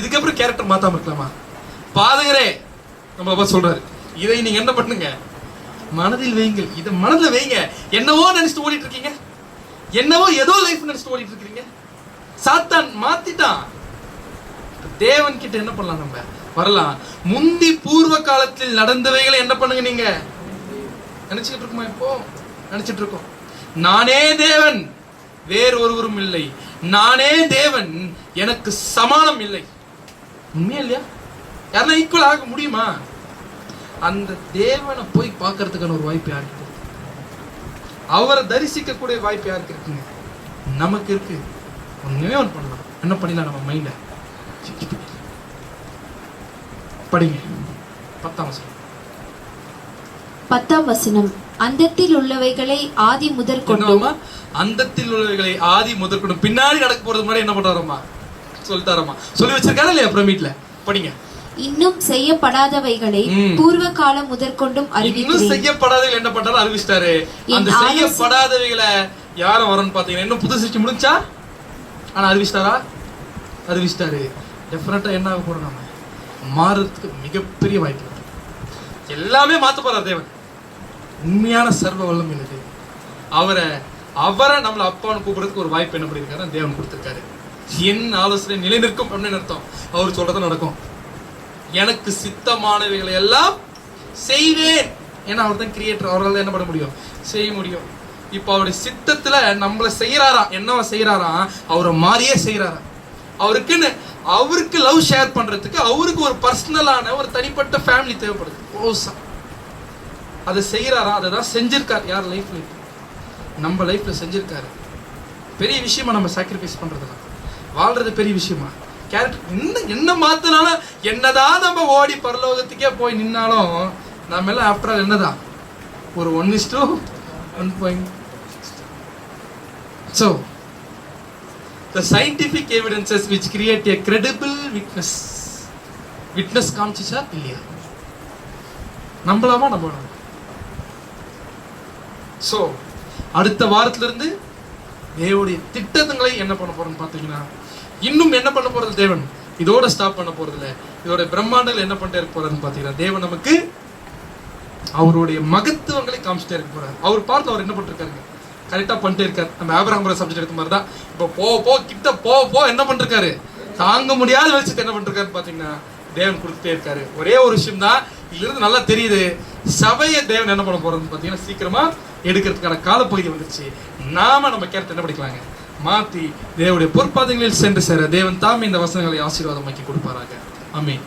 இதுக்கப்புறம் கேரக்டர் மாத்தாம இருக்கலாமா? பாதகரே நம்ம அப்பா சொல்றாரு, இதை நீங்க என்ன பண்ணுங்க? மனதில் வையுங்கள். இதை மனதில் வைங்க. என்னவோ நினைச்சிட்டு ஓடிட்டு இருக்கீங்க, என்னவோ ஏதோ லைஃப் நினைச்சிட்டு ஓடிட்டு இருக்கீங்க. சாத்தான் மாத்திட்டான். தேவன் கிட்ட என்ன பண்ணலாம்? நம்ம வரலாம். முந்தி பூர்வ காலத்தில் நடந்தவைகளை என்ன பண்ணுங்க? நீங்க நினைச்சிட்டு இருக்குமா? இப்போ நினைச்சிட்டு இருக்கோம். நானே தேவன், வேறு ஒருவரும் இல்லை. நானே தேவன், எனக்கு சமானம் இல்லை. உண்மையா இல்லையா? யாரெல்லாம் ஈக்குவல் ஆக முடியுமா? அந்த தேவனை போய் பார்க்கறதுக்கான ஒரு வாய்ப்பு யாருக்கு இருக்கு? அவரை தரிசிக்க கூடிய வாய்ப்பு யாருக்கு இருக்குங்க? நமக்கு இருக்கு. ஒண்ணுமே ஒன்று பண்ணலாம். என்ன பண்ணிடலாம்? நம்ம மைண்ட படிங்க. 10ஆம் வசனம். அந்தத்தில் உள்ளவைகளை ஆதி முதற்கொண்டும். அந்தத்தில் உள்ளவைகளை ஆதி முதற்கொண்டும். பின்னாடி நடக்க போறது முன்னாடி என்ன பண்றாரம்மா? சொல்லிட்டாரம்மா. சொல்லி வச்சிருக்காரு இல்லையா பிரமிட்ல? படிங்க. இன்னும் செய்யப்படாதவைகளை பூர்வ காலம் முதற்கொண்டும் அறிவிக்கிறேன். இன்னும் செய்யப்படாதவைகள் என்ன பண்றாரு? அறிவிச்சிட்டாரு. அந்த செய்யப்படாதவைகளை யாரும் வரணும்னு பாத்தீங்கன்னா இன்னும் புது சிருஷ்டி முடிஞ்சா, ஆனா அறிவிச்சிட்டாரா? அறிவிச்சிட்டாரு. டெஃபினட்டா என்ன ஆக போறோம்? நாம மாறதுக்கு மிகப்பெரிய வாய்ப்பு. எல்லாமே மாத்த போறார் தேவன். உண்மையான சர்வ வல்லமை உள்ளது. அவரை நம்மள அப்பான்னு கூப்பிடுறதுக்கு ஒரு வாய்ப்பு என்ன பண்ணிருக்காரு? தேவன் கொடுத்திருக்காரு. என் ஆலோசனை நிலை நிற்கும் அப்படின்னு அர்த்தம். அவர் சொல்றது நடக்கும். எனக்கு சித்தமானவைகளை எல்லாம் செய்வேன். ஏன்னா அவர் தான் கிரியேட்டர். அவரால் என்ன பண்ண முடியும்? செய்ய முடியும். இப்போ அவருடைய சித்தத்துல நம்மள செய்யறாரா? என்னவா செய்யறாரா? அவரை மாறியே செய்யறாரா? அவருக்கு லவ் ஷேர் பண்றதுக்கு அவருக்கு ஒரு பர்சனலான ஒரு தனிப்பட்ட ஃபேமிலி தேவைப்படுது. ஓசா அதை செய்யறாரா? அதை தான் செஞ்சிருக்காரு. யார் லைஃப்ல? நம்ம லைஃப்ல செஞ்சிருக்காரு. பெரிய விஷயமா நம்ம சாக்ரிஃபைஸ் பண்றதுலாம், வாழ்றது பெரிய விஷயமா? கேரக்டர் என்ன மாத்தினாலும், என்னதான் நம்ம ஓடி பரலோகத்துக்கே போய் நின்னாலும் நம்ம எல்லாம் ஆஃப்டர் ஆல் என்னதான் ஒரு 1:1. So the scientific evidences which create a credible witness காமிச்சிச்சா இல்லையா? நம்பலாமா? நம்பலாம். ஸோ அடுத்த வாரத்துல இருந்து தேவனுடைய திட்டங்களை என்ன பண்ண போறோம்னு பார்த்தீங்கன்னா, இன்னும் என்ன பண்ண போறது தேவன்? இதோட ஸ்டாப் பண்ண போறது இல்லை. இதோட பிரம்மாண்டங்கள் என்ன பண்ணிட்டே இருக்க போறாருன்னு பார்த்தீங்கன்னா, தேவன் நமக்கு அவருடைய மகத்துவங்களை காமிச்சிட்டே இருக்க போறாரு. அவர் பார்த்து அவர் என்ன பண்ணிருக்காருங்க? கரெக்டா பண்ணிட்டே இருக்காரு. நம்ம ஆபிரகாம் சப்ஜெக்ட் எடுத்த மாதிரி தான். இப்போ கிட்ட போ என்ன பண்ணிருக்காரு? தாங்க முடியாத வெளிச்சத்தை என்ன பண்ணிருக்காருன்னு பார்த்தீங்கன்னா, தேவன் கொடுத்துட்டே இருக்காரு. ஒரே ஒரு விஷயம் தான் இதுல இருந்து நல்லா தெரியுது. சபையை தேவன் என்ன பண்ண போறதுன்னு பார்த்தீங்கன்னா, சீக்கிரமா எடுக்கிறதுக்கான காலப்பகுதி வந்துருச்சு. நம்ம கேரக்டர் என்ன படிக்கலாங்க? மாத்தி தேவனுடைய பொற்பாதங்களில் சென்று சேர தேவன் தாமே இந்த வசனங்களை ஆசீர்வாதமாக்கி கொடுப்பாராக. ஆமென்.